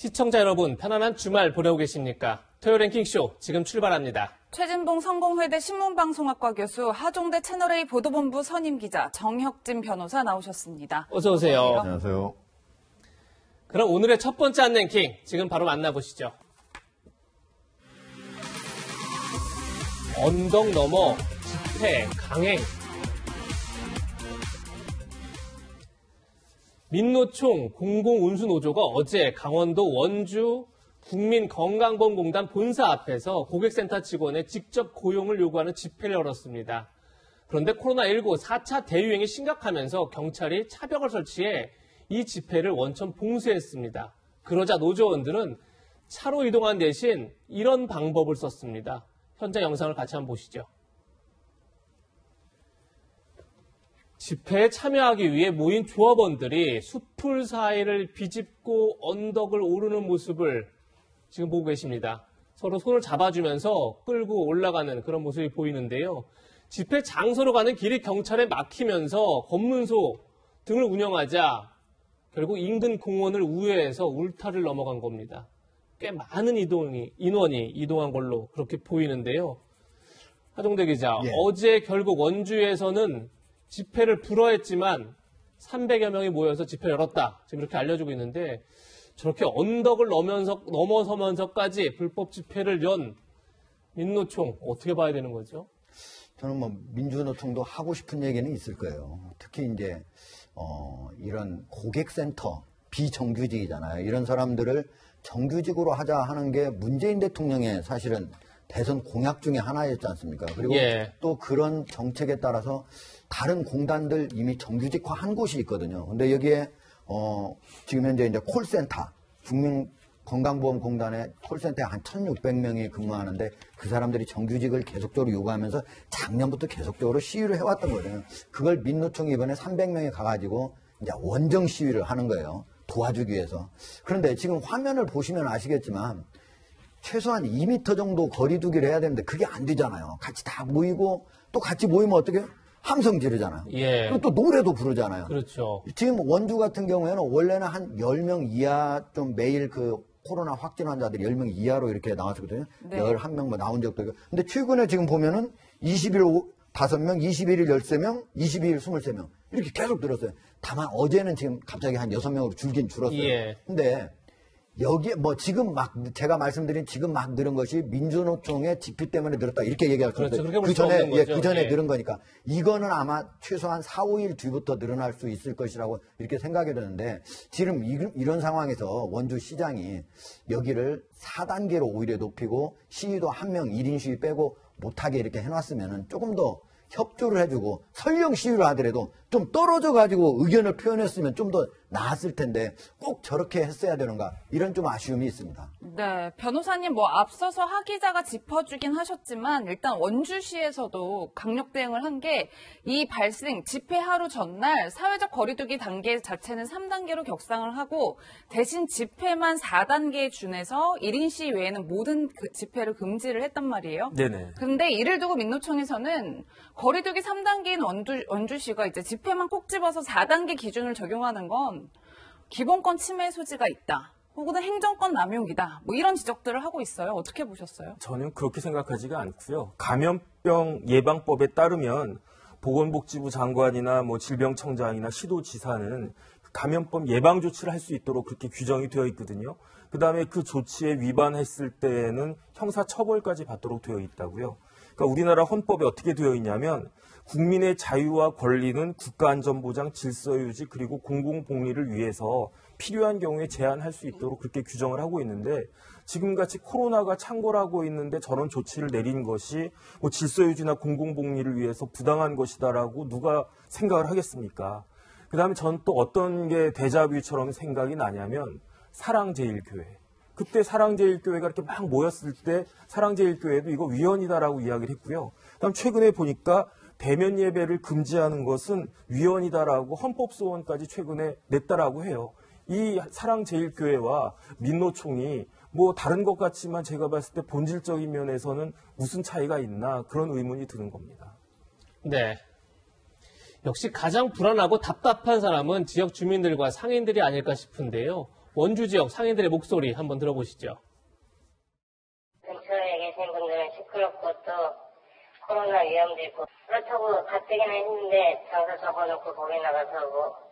시청자 여러분, 편안한 주말 보내고 계십니까? 토요 랭킹쇼 지금 출발합니다. 최진봉 성공회대 신문방송학과 교수, 하종대 채널A 보도본부 선임기자, 정혁진 변호사 나오셨습니다. 어서 오세요. 안녕하세요. 그럼 오늘의 첫 번째 한 랭킹 지금 바로 만나보시죠. 언덕 넘어 집회 강행. 민노총 공공운수노조가 어제 강원도 원주 국민건강보험공단 본사 앞에서 고객센터 직원의 직접 고용을 요구하는 집회를 열었습니다. 그런데 코로나19 4차 대유행이 심각하면서 경찰이 차벽을 설치해 이 집회를 원천 봉쇄했습니다. 그러자 노조원들은 차로 이동한 대신 이런 방법을 썼습니다. 현장 영상을 같이 한번 보시죠. 집회에 참여하기 위해 모인 조합원들이 숲풀 사이를 비집고 언덕을 오르는 모습을 지금 보고 계십니다. 서로 손을 잡아주면서 끌고 올라가는 그런 모습이 보이는데요. 집회 장소로 가는 길이 경찰에 막히면서 검문소 등을 운영하자 결국 인근 공원을 우회해서 울타리를 넘어간 겁니다. 꽤 많은 인원이 이동한 걸로 그렇게 보이는데요. 하종대 기자, 예. 어제 결국 원주에서는 집회를 불허했지만 300여 명이 모여서 집회를 열었다. 지금 이렇게 알려주고 있는데 저렇게 언덕을 넘어서면서까지 불법 집회를 연 민노총 어떻게 봐야 되는 거죠? 저는 뭐 민주노총도 하고 싶은 얘기는 있을 거예요. 특히 이제 이런 고객센터 비정규직이잖아요. 이런 사람들을 정규직으로 하자 하는 게 문재인 대통령의 사실은 대선 공약 중에 하나였지 않습니까? 그리고 예. 또 그런 정책에 따라서 다른 공단들 이미 정규직화한 곳이 있거든요. 근데 여기에 지금 현재 이제 콜센터, 국민건강보험공단의 콜센터에 한 1,600명이 근무하는데 그 사람들이 정규직을 계속적으로 요구하면서 작년부터 계속적으로 시위를 해왔던 거잖아요. 그걸 민노총이 이번에 300명이 가가지고 이제 원정 시위를 하는 거예요. 도와주기 위해서. 그런데 지금 화면을 보시면 아시겠지만 최소한 2m 정도 거리 두기를 해야 되는데 그게 안 되잖아요. 같이 다 모이고 또 같이 모이면 어떻게 해요? 함성 지르잖아요. 예. 그리고 또 노래도 부르잖아요. 그렇죠. 지금 원주 같은 경우에는 원래는 한 10명 이하 좀 매일 그 코로나 확진 환자들이 10명 이하로 이렇게 나왔었거든요. 네. 11명 뭐 나온 적도 있고. 근데 최근에 지금 보면은 20일 5명, 21일 13명, 22일 23명. 이렇게 계속 늘었어요. 다만 어제는 지금 갑자기 한 6명으로 줄긴 줄었어요. 예. 근데 여기에 뭐 지금 막 제가 말씀드린 지금 막 늘은 것이 민주노총의 집회 때문에 늘었다 이렇게 얘기할 그렇죠. 건데 그렇게 볼 수 없는 거죠. 그 전에 예. 늘은 거니까 이거는 아마 최소한 4, 5일 뒤부터 늘어날 수 있을 것이라고 이렇게 생각이 드는데 지금 이런 상황에서 원주시장이 여기를 4단계로 오히려 높이고 시위도 한 명 1인 시위 빼고 못하게 이렇게 해놨으면 조금 더 협조를 해주고 설령 시위를 하더라도 좀 떨어져가지고 의견을 표현했으면 좀 더 나았을 텐데 꼭 저렇게 했어야 되는가 이런 좀 아쉬움이 있습니다. 네, 변호사님 앞서서 하 기자가 짚어주긴 하셨지만 일단 원주시에서도 강력 대응을 한 게 이 발생 집회 하루 전날 사회적 거리두기 단계 자체는 3단계로 격상을 하고 대신 집회만 4단계에 준해서 1인 시 외에는 모든 집회를 금지를 했단 말이에요. 네네. 근데 이를 두고 민노총에서는 거리두기 3단계인 원주시가 이제 집회만 꼭 집어서 4단계 기준을 적용하는 건 기본권 침해 소지가 있다. 혹은 행정권 남용이다. 뭐 이런 지적들을 하고 있어요. 어떻게 보셨어요? 저는 그렇게 생각하지가 않고요. 감염병 예방법에 따르면 보건복지부 장관이나 뭐 질병청장이나 시도지사는 감염법 예방 조치를 할 수 있도록 그렇게 규정이 되어 있거든요. 그다음에 그 조치에 위반했을 때에는 형사처벌까지 받도록 되어 있다고요. 그러니까 우리나라 헌법에 어떻게 되어 있냐면 국민의 자유와 권리는 국가안전보장, 질서유지 그리고 공공복리를 위해서 필요한 경우에 제한할 수 있도록 그렇게 규정을 하고 있는데 지금같이 코로나가 창궐하고 있는데 저런 조치를 내린 것이 뭐 질서유지나 공공복리를 위해서 부당한 것이다라고 누가 생각을 하겠습니까? 그다음에 전 또 어떤 게 데자뷰처럼 생각이 나냐면 사랑제일교회. 그때 사랑제일교회가 이렇게 막 모였을 때 사랑제일교회도 이거 위헌이다라고 이야기를 했고요. 그다음 최근에 보니까 대면 예배를 금지하는 것은 위헌이다라고 헌법소원까지 최근에 냈다라고 해요. 이 사랑제일교회와 민노총이 뭐 다른 것 같지만 제가 봤을 때 본질적인 면에서는 무슨 차이가 있나 그런 의문이 드는 겁니다. 네. 역시 가장 불안하고 답답한 사람은 지역 주민들과 상인들이 아닐까 싶은데요. 원주 지역 상인들의 목소리 한번 들어보시죠. 근처에 계신 분들은 시끄럽고 또 코로나 위험도 있고 그렇다고 가뜩이나 했는데 장사 접어놓고 거기 나가서 뭐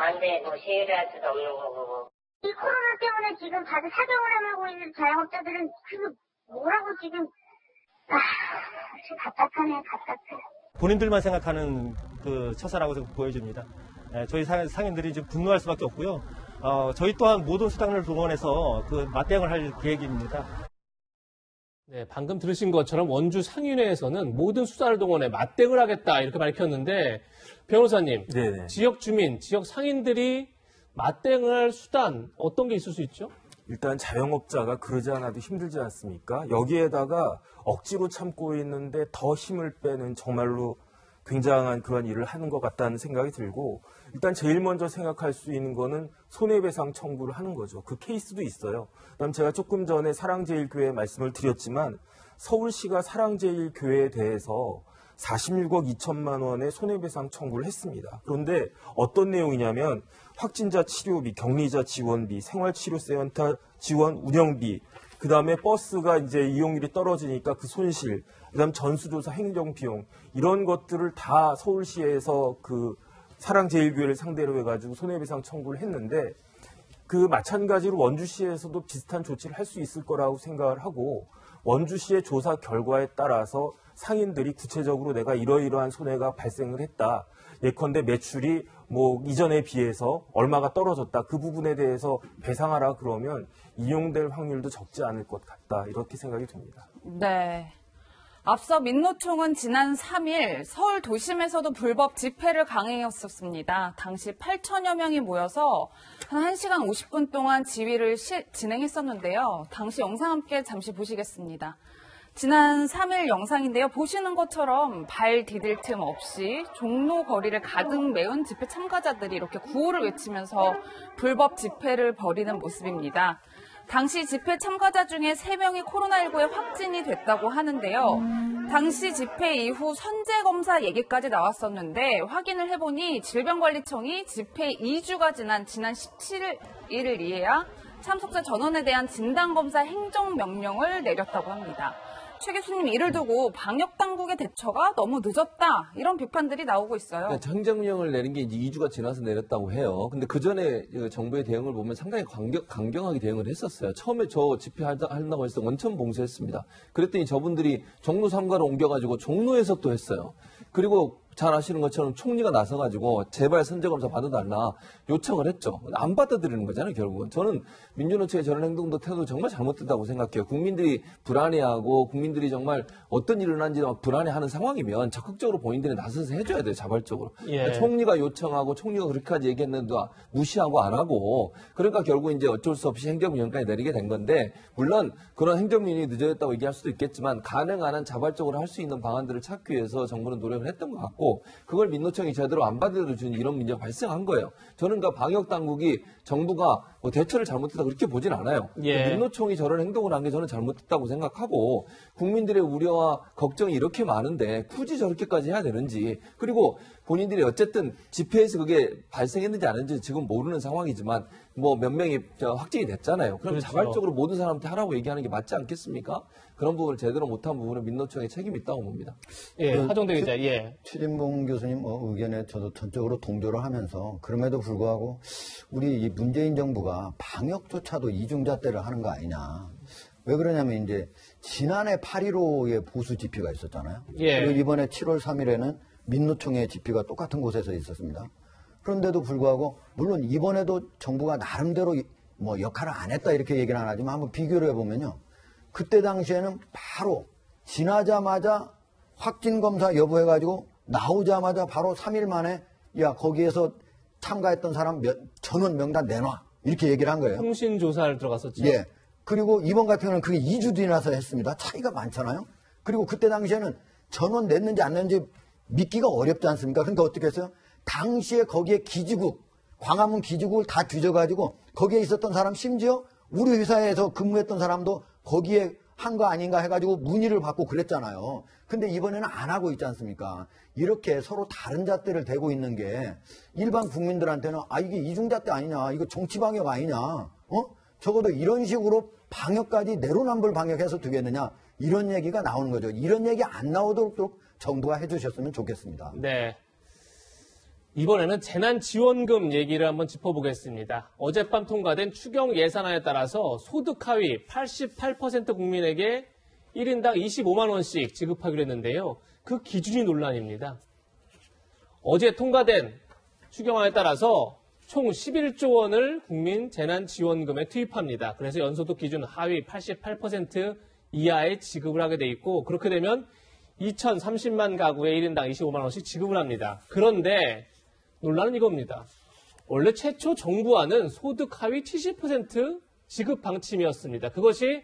안 돼, 뭐 시위를 할 수도 없는 거고. 이 코로나 때문에 지금 다들 사정을 하고 있는 자영업자들은 뭐라고 지금 좀 답답하네요, 답답해. 본인들만 생각하는 그 처사라고 보여집니다. 저희 상인들이 지금 분노할 수밖에 없고요. 저희 또한 모든 수단을 동원해서 그 맞대응을 할 계획입니다. 네, 방금 들으신 것처럼 원주 상인회에서는 모든 수단을 동원해 맞대응을 하겠다 이렇게 밝혔는데 변호사님, 네네. 지역 주민, 지역 상인들이 맞대응할 수단 어떤 게 있을 수 있죠? 일단 자영업자가 그러지 않아도 힘들지 않습니까? 여기에다가 억지로 참고 있는데 더 힘을 빼는 정말로 굉장한 그런 일을 하는 것 같다는 생각이 들고 일단 제일 먼저 생각할 수 있는 거는 손해배상 청구를 하는 거죠. 그 케이스도 있어요. 그다음 제가 조금 전에 사랑제일교회 말씀을 드렸지만 서울시가 사랑제일교회에 대해서 46억 2천만 원의 손해배상 청구를 했습니다. 그런데 어떤 내용이냐면 확진자 치료비, 격리자 지원비, 생활치료센터 지원 운영비, 그 다음에 버스가 이제 이용률이 떨어지니까 그 손실, 그 다음 전수조사 행정비용, 이런 것들을 다 서울시에서 그 사랑제일교회를 상대로 해가지고 손해배상 청구를 했는데 그 마찬가지로 원주시에서도 비슷한 조치를 할 수 있을 거라고 생각을 하고 원주시의 조사 결과에 따라서 상인들이 구체적으로 내가 이러이러한 손해가 발생을 했다. 예컨대 매출이 뭐 이전에 비해서 얼마가 떨어졌다. 그 부분에 대해서 배상하라 그러면 이용될 확률도 적지 않을 것 같다. 이렇게 생각이 듭니다. 네. 앞서 민노총은 지난 3일 서울 도심에서도 불법 집회를 강행했었습니다. 당시 8천여 명이 모여서 한 1시간 50분 동안 지휘를 진행했었는데요. 당시 영상 함께 잠시 보시겠습니다. 지난 3일 영상인데요. 보시는 것처럼 발 디딜 틈 없이 종로 거리를 가득 메운 집회 참가자들이 이렇게 구호를 외치면서 불법 집회를 벌이는 모습입니다. 당시 집회 참가자 중에 3명이 코로나19에 확진이 됐다고 하는데요. 당시 집회 이후 선제검사 얘기까지 나왔었는데 확인을 해보니 질병관리청이 집회 2주가 지난 17일을 이해야 참석자 전원에 대한 진단검사 행정명령을 내렸다고 합니다. 최 교수님, 이를 두고 방역당국의 대처가 너무 늦었다, 이런 비판들이 나오고 있어요. 네, 행정명령을 내린 게 이제 2주가 지나서 내렸다고 해요. 근데 그 전에 정부의 대응을 보면 상당히 강경하게 대응을 했었어요. 처음에 저 집회한다고 해서 원천 봉쇄했습니다. 그랬더니 저분들이 종로 3가로 옮겨가지고 종로에서 또 했어요. 그리고 잘 아시는 것처럼 총리가 나서가지고 제발 선제검사 받아달라 요청을 했죠. 안 받아들이는 거잖아요, 결국은. 저는 민주노총의 저런 행동도 태도도 정말 잘못됐다고 생각해요. 국민들이 불안해하고 국민들이 정말 어떤 일이 일어난지 불안해하는 상황이면 적극적으로 본인들이 나서서 해줘야 돼요, 자발적으로. 예. 총리가 요청하고 총리가 그렇게까지 얘기했는데 무시하고 안 하고 그러니까 결국 이제 어쩔 수 없이 행정명령까지 내리게 된 건데 물론 그런 행정명령이 늦어졌다고 얘기할 수도 있겠지만 가능한 한 자발적으로 할 수 있는 방안들을 찾기 위해서 정부는 노력을 했던 것 같고 그걸 민노총이 제대로 안 받아들여주는 이런 문제가 발생한 거예요. 저는 그 방역당국이 정부가 뭐 대처를 잘못했다 그렇게 보진 않아요. 예. 민노총이 저런 행동을 한 게 저는 잘못했다고 생각하고 국민들의 우려와 걱정이 이렇게 많은데 굳이 저렇게까지 해야 되는지 그리고 본인들이 어쨌든 집회에서 그게 발생했는지 안 했는지 지금 모르는 상황이지만 뭐 몇 명이 확진이 됐잖아요. 그럼 그렇죠. 자발적으로 모든 사람한테 하라고 얘기하는 게 맞지 않겠습니까? 그런 부분을 제대로 못한 부분은 민노총의 책임이 있다고 봅니다. 예, 하정대 기자, 예. 최진봉 교수님 의견에 저도 전적으로 동조를 하면서 그럼에도 불구하고 우리 이 문재인 정부가 방역조차도 이중잣대를 하는 거 아니냐. 왜 그러냐면 이제 지난해 8.15에 보수 집회가 있었잖아요. 예. 그리고 이번에 7월 3일에는 민노총의 집회가 똑같은 곳에서 있었습니다. 그런데도 불구하고 물론 이번에도 정부가 나름대로 뭐 역할을 안 했다 이렇게 얘기는 안 하지만 한번 비교를 해보면요. 그때 당시에는 바로 지나자마자 확진검사 여부해가지고 나오자마자 바로 3일 만에 야 거기에서 참가했던 사람 전원 명단 내놔 이렇게 얘기를 한 거예요. 통신조사를 들어갔었죠. 예. 그리고 이번 같은 경우는 그게 2주 뒤나서 했습니다. 차이가 많잖아요. 그리고 그때 당시에는 전원 냈는지 안 냈는지 믿기가 어렵지 않습니까? 그러니까 어떻게 했어요? 당시에 거기에 기지국, 광화문 기지국을 다 뒤져가지고 거기에 있었던 사람 심지어 우리 회사에서 근무했던 사람도 거기에 한 거 아닌가 해가지고 문의를 받고 그랬잖아요. 근데 이번에는 안 하고 있지 않습니까? 이렇게 서로 다른 잣대를 대고 있는 게 일반 국민들한테는 아 이게 이중잣대 아니냐, 이거 정치방역 아니냐, 적어도 이런 식으로 방역까지 내로남불 방역해서 두겠느냐, 이런 얘기가 나오는 거죠. 이런 얘기 안 나오도록 정부가 해주셨으면 좋겠습니다. 네. 이번에는 재난지원금 얘기를 한번 짚어보겠습니다. 어젯밤 통과된 추경 예산안에 따라서 소득 하위 88% 국민에게 1인당 25만 원씩 지급하기로 했는데요. 그 기준이 논란입니다. 어제 통과된 추경안에 따라서 총 11조 원을 국민 재난지원금에 투입합니다. 그래서 연소득 기준 하위 88% 이하의 지급을 하게 돼 있고, 그렇게 되면 2,030만 가구에 1인당 25만 원씩 지급을 합니다. 그런데 논란은 이겁니다. 원래 최초 정부안은 소득 하위 70% 지급 방침이었습니다. 그것이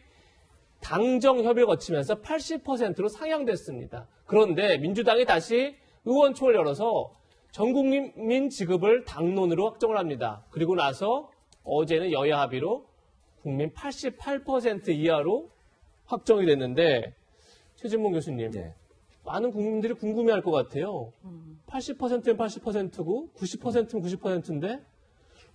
당정 협의를 거치면서 80%로 상향됐습니다. 그런데 민주당이 다시 의원총회를 열어서 전 국민 지급을 당론으로 확정을 합니다. 그리고 나서 어제는 여야 합의로 국민 88% 이하로 확정이 됐는데, 최진봉 교수님, 네. 많은 국민들이 궁금해할 것 같아요. 80%면 80%고 90%면 90%인데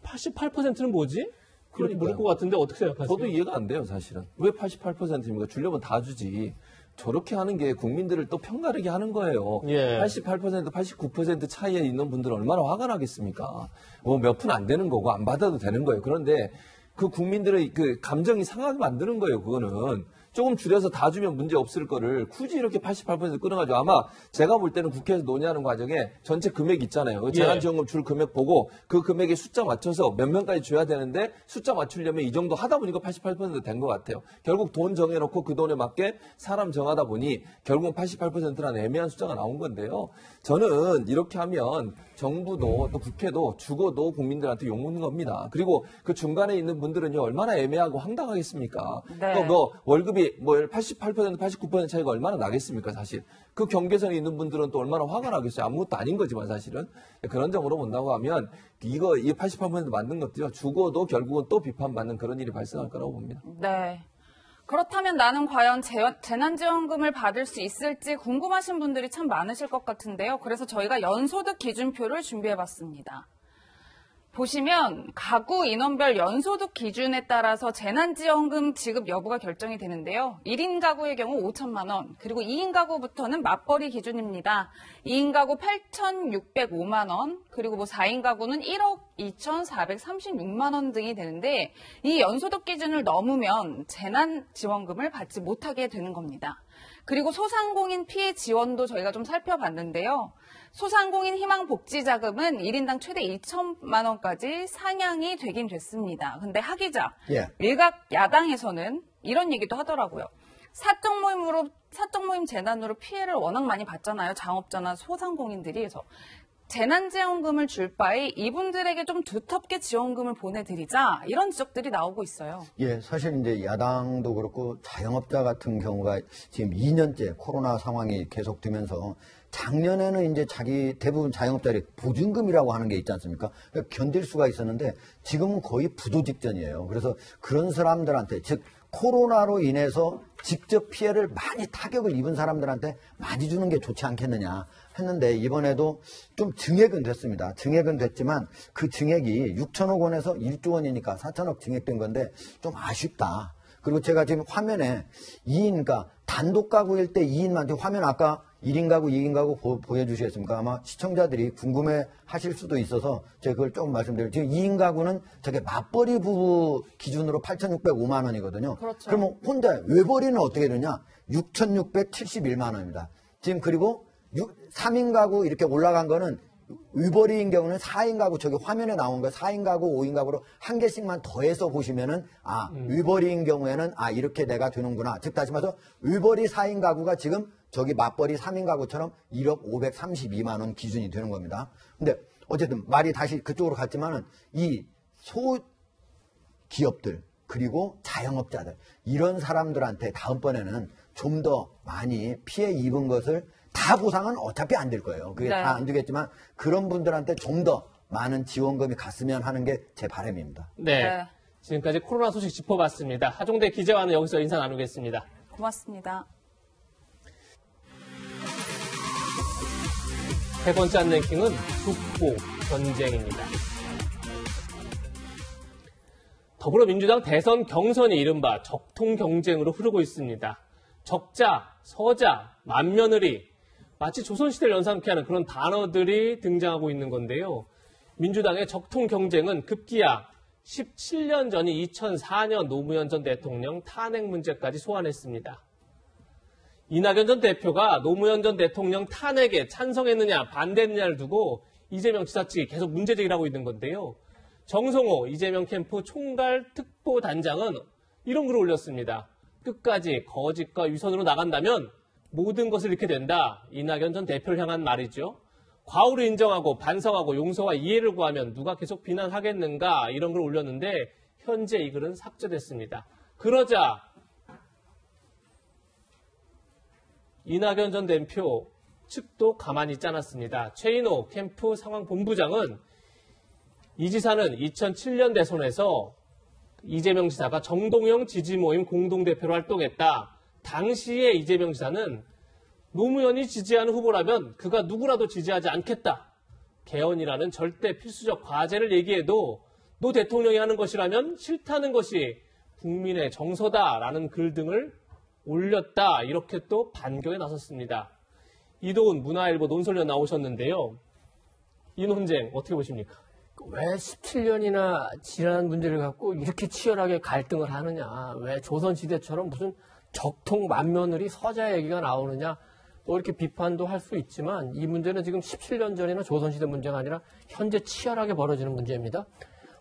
88%는 뭐지? 그렇게 물을 것 같은데 어떻게 생각하세요? 저도 이해가 안 돼요, 사실은. 왜 88%입니까? 주려면 다 주지. 저렇게 하는 게 국민들을 또 편가르게 하는 거예요. 예. 88%, 89% 차이에 있는 분들은 얼마나 화가 나겠습니까? 뭐 몇 푼 안 되는 거고 안 받아도 되는 거예요. 그런데 그 국민들의 그 감정이 상하게 만드는 거예요, 그거는. 조금 줄여서 다 주면 문제 없을 거를 굳이 이렇게 88% 끊어가지고, 아마 제가 볼 때는 국회에서 논의하는 과정에 전체 금액 있잖아요. 그 재난지원금 줄 금액 보고 그 금액에 숫자 맞춰서 몇 명까지 줘야 되는데 숫자 맞추려면 이 정도 하다 보니까 88% 된 것 같아요. 결국 돈 정해놓고 그 돈에 맞게 사람 정하다 보니 결국은 88%라는 애매한 숫자가 나온 건데요. 저는 이렇게 하면 정부도 또 국회도 죽어도 국민들한테 욕먹는 겁니다. 그리고 그 중간에 있는 분들은요, 얼마나 애매하고 황당하겠습니까? 네. 또 뭐 월급이 뭐 88%, 89% 차이가 얼마나 나겠습니까, 사실. 그 경계선에 있는 분들은 또 얼마나 화가 나겠어요. 아무것도 아닌 거지만 사실은. 그런 점으로 본다고 하면 이 88% 맞는 것도요, 죽어도 결국은 또 비판받는 그런 일이 발생할 거라고 봅니다. 네. 그렇다면 나는 과연 재난지원금을 받을 수 있을지 궁금하신 분들이 참 많으실 것 같은데요. 그래서 저희가 연소득 기준표를 준비해봤습니다. 보시면 가구 인원별 연소득 기준에 따라서 재난지원금 지급 여부가 결정이 되는데요. 1인 가구의 경우 5천만 원, 그리고 2인 가구부터는 맞벌이 기준입니다. 2인 가구 8,605만 원, 그리고 4인 가구는 1억 2,436만 원 등이 되는데, 이 연소득 기준을 넘으면 재난지원금을 받지 못하게 되는 겁니다. 그리고 소상공인 피해 지원도 저희가 좀 살펴봤는데요. 소상공인 희망복지자금은 1인당 최대 2천만 원까지 상향이 되긴 됐습니다. 근데 하 기자, 일각 야당에서는 이런 얘기도 하더라고요. 사적 모임 재난으로 피해를 워낙 많이 봤잖아요. 자영업자나 소상공인들이. 그래서 재난지원금을 줄 바에 이분들에게 좀 두텁게 지원금을 보내드리자, 이런 지적들이 나오고 있어요. 예, 사실 이제 야당도 그렇고 자영업자 같은 경우가 지금 2년째 코로나 상황이 계속되면서 작년에는 이제 대부분 자영업자들이 보증금이라고 하는 게 있지 않습니까? 견딜 수가 있었는데 지금은 거의 부도 직전이에요. 그래서 그런 사람들한테, 즉 코로나로 인해서 직접 피해를 많이 타격을 입은 사람들한테 많이 주는 게 좋지 않겠느냐 했는데, 이번에도 좀 증액은 됐습니다. 증액은 됐지만 그 증액이 6천억 원에서 1조 원이니까 4천억 증액된 건데 좀 아쉽다. 그리고 제가 지금 화면에 2인, 그러니까 단독 가구일 때 2인만, 화면 아까 1인 가구, 2인 가구 보여주시겠습니까? 아마 시청자들이 궁금해 하실 수도 있어서 제가 그걸 조금 말씀드려요. 지금 2인 가구는 저게 맞벌이 부부 기준으로 8,605만 원이거든요. 그렇죠. 그러면 혼자, 외벌이는 어떻게 되느냐? 6,671만 원입니다. 지금 그리고 3인 가구 이렇게 올라간 거는 위벌이인 경우는 4인 가구, 저기 화면에 나온 거 4인 가구, 5인 가구로 한 개씩만 더해서 보시면은, 위벌이인 경우에는, 이렇게 내가 되는구나. 즉, 다시 말해서, 위벌이 4인 가구가 지금 저기 맞벌이 3인 가구처럼 1억 532만 원 기준이 되는 겁니다. 근데, 어쨌든 말이 다시 그쪽으로 갔지만은, 이 소기업들, 그리고 자영업자들, 이런 사람들한테 다음번에는 좀 더 많이 피해 입은 것을 다 보상은 어차피 안 될 거예요. 그게 다 안 되겠지만 그런 분들한테 좀 더 많은 지원금이 갔으면 하는 게 제 바람입니다. 네. 지금까지 코로나 소식 짚어봤습니다. 하종대 기자와는 여기서 인사 나누겠습니다. 고맙습니다. 세 번째 한 랭킹은 국보 전쟁입니다. 더불어민주당 대선 경선이 이른바 적통 경쟁으로 흐르고 있습니다. 적자, 서자, 맏며느리, 마치 조선시대를 연상케 하는 그런 단어들이 등장하고 있는 건데요. 민주당의 적통 경쟁은 급기야 17년 전인 2004년 노무현 전 대통령 탄핵 문제까지 소환했습니다. 이낙연 전 대표가 노무현 전 대통령 탄핵에 찬성했느냐 반대했느냐를 두고 이재명 지사 측이 계속 문제제기를 하고 있는 건데요. 정성호 이재명 캠프 총괄 특보단장은 이런 글을 올렸습니다. 끝까지 거짓과 위선으로 나간다면 모든 것을 잃게 된다. 이낙연 전 대표를 향한 말이죠. 과오를 인정하고 반성하고 용서와 이해를 구하면 누가 계속 비난하겠는가 이런 글을 올렸는데 현재 이 글은 삭제됐습니다. 그러자 이낙연 전 대표 측도 가만히 있지 않았습니다. 최인호 캠프 상황본부장은 이 지사는 2007년 대선에서 이재명 지사가 정동영 지지모임 공동대표로 활동했다. 당시에 이재명 지사는 노무현이 지지하는 후보라면 그가 누구라도 지지하지 않겠다. 개헌이라는 절대 필수적 과제를 얘기해도 노 대통령이 하는 것이라면 싫다는 것이 국민의 정서다라는 글 등을 올렸다. 이렇게 또 반격에 나섰습니다. 이도훈 문화일보 논설위원 나오셨는데요. 이 논쟁 어떻게 보십니까? 왜 17년이나 지난 문제를 갖고 이렇게 치열하게 갈등을 하느냐. 왜 조선시대처럼 무슨 적통 맏며느리 서자 얘기가 나오느냐. 뭐 이렇게 비판도 할 수 있지만 이 문제는 지금 17년 전이나 조선시대 문제가 아니라 현재 치열하게 벌어지는 문제입니다.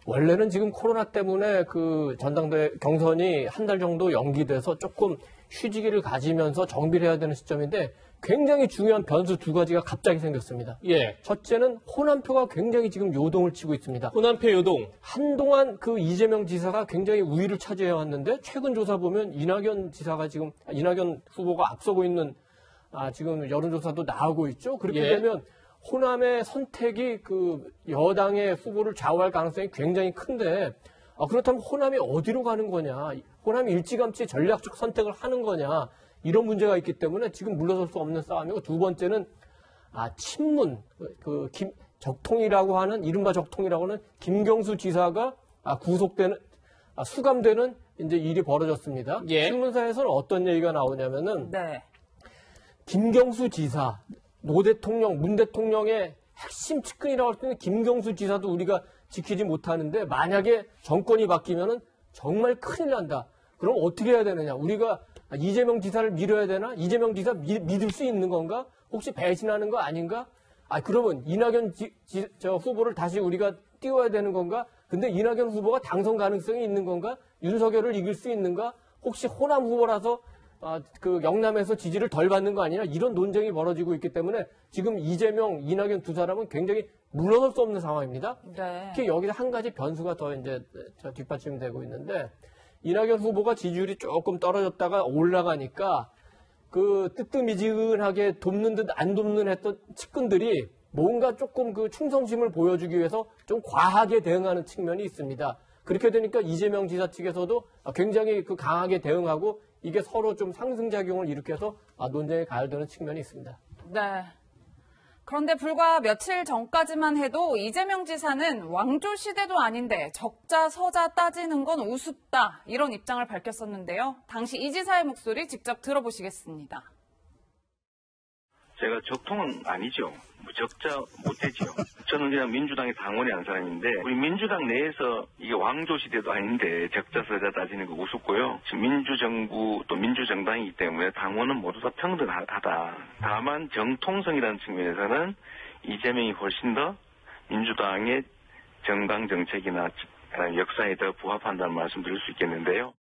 원래는 지금 코로나 때문에 그 전당대 경선이 한 달 정도 연기돼서 조금 휴지기를 가지면서 정비를 해야 되는 시점인데 굉장히 중요한 변수 두 가지가 갑자기 생겼습니다. 예. 첫째는 호남표가 굉장히 지금 요동을 치고 있습니다. 호남표 요동. 한동안 그 이재명 지사가 굉장히 우위를 차지해 왔는데 최근 조사 보면 이낙연 후보가 앞서고 있는 지금 여론조사도 나오고 있죠. 그렇게 예. 되면 호남의 선택이 그 여당의 후보를 좌우할 가능성이 굉장히 큰데 그렇다면 호남이 어디로 가는 거냐. 호남이 일찌감치 전략적 선택을 하는 거냐. 이런 문제가 있기 때문에 지금 물러설 수 없는 싸움이고 두 번째는 친문 적통이라고 하는 이른바 적통이라고 하는 김경수 지사가 수감되는 이제 일이 벌어졌습니다. 예. 신문사에서는 어떤 얘기가 나오냐면은 네. 김경수 지사, 노 대통령, 문 대통령의 핵심 측근이라고 할 수 있는 김경수 지사도 우리가 지키지 못하는데 만약에 정권이 바뀌면은 정말 큰일 난다. 그럼 어떻게 해야 되느냐? 우리가 이재명 지사를 밀어야 되나? 이재명 지사 믿을 수 있는 건가? 혹시 배신하는 거 아닌가? 그러면 이낙연 후보를 다시 우리가 띄워야 되는 건가? 근데 이낙연 후보가 당선 가능성이 있는 건가? 윤석열을 이길 수 있는가? 혹시 호남 후보라서 그 영남에서 지지를 덜 받는 거 아니냐? 이런 논쟁이 벌어지고 있기 때문에 지금 이재명, 이낙연 두 사람은 굉장히 물러설 수 없는 상황입니다. 네. 특히 여기서 한 가지 변수가 더 이제 뒷받침되고 있는데 이낙연 후보가 지지율이 조금 떨어졌다가 올라가니까 그 뜨뜻미지근하게 돕는 듯 안 돕는 했던 측근들이 뭔가 조금 그 충성심을 보여주기 위해서 좀 과하게 대응하는 측면이 있습니다. 그렇게 되니까 이재명 지사 측에서도 굉장히 그 강하게 대응하고 이게 서로 좀 상승작용을 일으켜서 논쟁에 가열되는 측면이 있습니다. 네. 그런데 불과 며칠 전까지만 해도 이재명 지사는 왕조 시대도 아닌데 적자 서자 따지는 건 우습다 이런 입장을 밝혔었는데요. 당시 이 지사의 목소리 직접 들어보시겠습니다. 제가 적통은 아니죠. 적자 못되죠. 저는 그냥 민주당의 당원이 한 사람인데 우리 민주당 내에서 이게 왕조 시대도 아닌데 적자 서자 따지는 거 우습고요. 지금 민주정부 또 민주정당이기 때문에 당원은 모두 다 평등하다. 다만 정통성이라는 측면에서는 이재명이 훨씬 더 민주당의 정당 정책이나 역사에 더 부합한다는 말씀드릴 수 있겠는데요.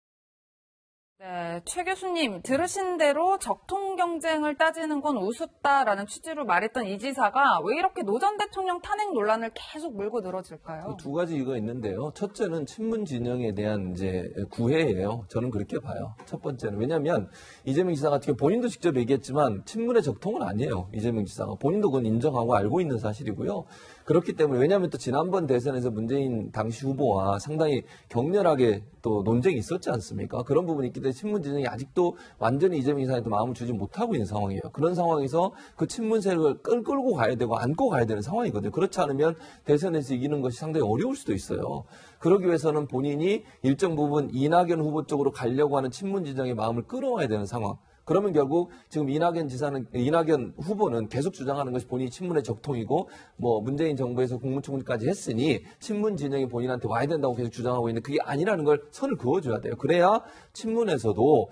네, 최 교수님 들으신 대로 적통 경쟁을 따지는 건 우습다라는 취지로 말했던 이 지사가 왜 이렇게 노 전 대통령 탄핵 논란을 계속 물고 늘어질까요? 두 가지 이거 있는데요. 첫째는 친문 진영에 대한 이제 구애예요. 저는 그렇게 봐요. 첫 번째는 왜냐하면 이재명 지사 같은 경우 본인도 직접 얘기했지만 친문의 적통은 아니에요. 이재명 지사가 본인도 그건 인정하고 알고 있는 사실이고요. 그렇기 때문에 왜냐하면 또 지난번 대선에서 문재인 당시 후보와 상당히 격렬하게 또 논쟁이 있었지 않습니까? 그런 부분이 있기 때문에 친문 진영이 아직도 완전히 이재명 지사한테 마음을 주지 못하고 있는 상황이에요. 그런 상황에서 그 친문 세력을 끌고 가야 되고 안고 가야 되는 상황이거든요. 그렇지 않으면 대선에서 이기는 것이 상당히 어려울 수도 있어요. 그러기 위해서는 본인이 일정 부분 이낙연 후보 쪽으로 가려고 하는 친문 진영의 마음을 끌어와야 되는 상황. 그러면 결국 지금 이낙연 후보는 계속 주장하는 것이 본인이 친문의 적통이고 뭐 문재인 정부에서 국무총리까지 했으니 친문 진영이 본인한테 와야 된다고 계속 주장하고 있는데 그게 아니라는 걸 선을 그어줘야 돼요. 그래야 친문에서도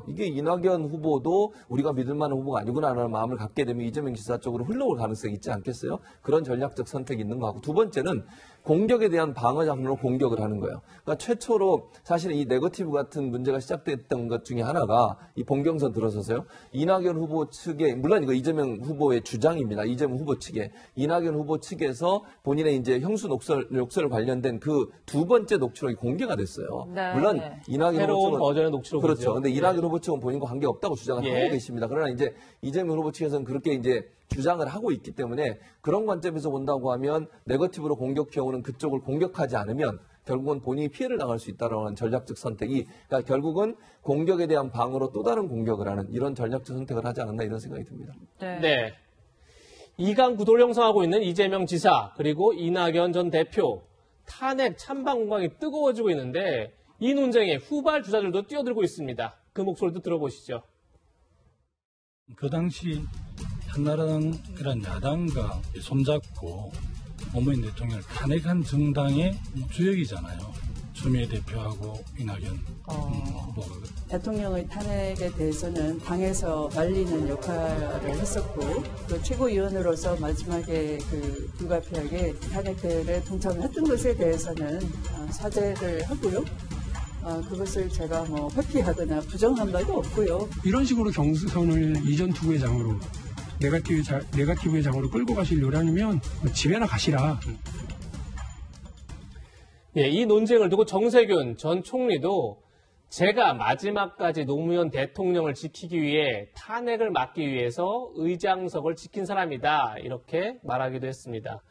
이게 이낙연 후보도 우리가 믿을 만한 후보가 아니구나라는 마음을 갖게 되면 이재명 지사 쪽으로 흘러올 가능성이 있지 않겠어요? 그런 전략적 선택이 있는 거 같고 두 번째는 공격에 대한 방어 장면으로 공격을 하는 거예요. 그러니까 최초로 사실은 이 네거티브 같은 문제가 시작됐던 것 중에 하나가 이 본경선 들어서서요. 이낙연 후보 측에 물론 이거 이재명 후보의 주장입니다. 이재명 후보 측에 이낙연 후보 측에서 본인의 이제 형수 욕설 관련된 그 두 번째 녹취록이 공개가 됐어요. 네. 물론 이낙연 후보 새로운 측은 버전의 녹취록이죠. 그렇죠. 근데 이낙연 후보 측은 본인과 관계 없다고 주장을 하고 계십니다. 그러나 이제 이재명 후보 측에서는 그렇게 이제 주장을 하고 있기 때문에 그런 관점에서 본다고 하면 네거티브로 공격해오는 그쪽을 공격하지 않으면 결국은 본인이 피해를 당할 수 있다는 전략적 선택이 그러니까 결국은 공격에 대한 방어로 또 다른 공격을 하는 이런 전략적 선택을 하지 않았나 이런 생각이 듭니다. 네. 이강 구도를 형성하고 있는 이재명 지사 그리고 이낙연 전 대표 탄핵 찬반 공방이 뜨거워지고 있는데 이 논쟁에 후발 주자들도 뛰어들고 있습니다. 그 목소리도 들어보시죠. 그 당시 한나라당이란 야당과 손잡고 노무현 대통령을 탄핵한 정당의 주역이잖아요. 추미애 대표하고 이낙연 후보가. 대통령의 탄핵에 대해서는 당에서 말리는 역할을 했었고 또 최고위원으로서 마지막에 그 불가피하게 탄핵에 동참을 했던 것에 대해서는 사죄를 하고요. 그것을 제가 뭐 회피하거나 부정한 바도 없고요. 이런 식으로 경선을 이전 투구의 장으로 네거티브의 장으로 끌고 가시려고 하면 집에나 가시라. 예, 이 논쟁을 두고 정세균 전 총리도 제가 마지막까지 노무현 대통령을 지키기 위해 탄핵을 막기 위해서 의장석을 지킨 사람이다. 이렇게 말하기도 했습니다.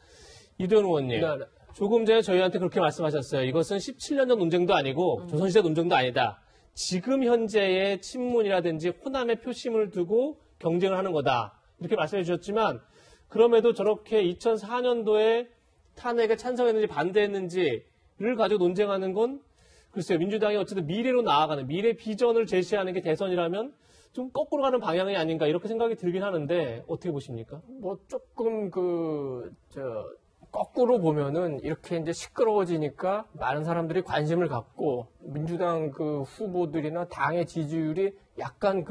이도현 의원님. 네. 조금 전에 저희한테 그렇게 말씀하셨어요. 이것은 17년 전 논쟁도 아니고 조선시대 논쟁도 아니다. 지금 현재의 친문이라든지 호남의 표심을 두고 경쟁을 하는 거다. 이렇게 말씀해 주셨지만 그럼에도 저렇게 2004년도에 탄핵에 찬성했는지 반대했는지를 가지고 논쟁하는 건 글쎄요. 민주당이 어쨌든 미래로 나아가는 미래 비전을 제시하는 게 대선이라면 좀 거꾸로 가는 방향이 아닌가 이렇게 생각이 들긴 하는데 어떻게 보십니까? 뭐 조금 거꾸로 보면은 이렇게 이제 시끄러워지니까 많은 사람들이 관심을 갖고 민주당 그 후보들이나 당의 지지율이 약간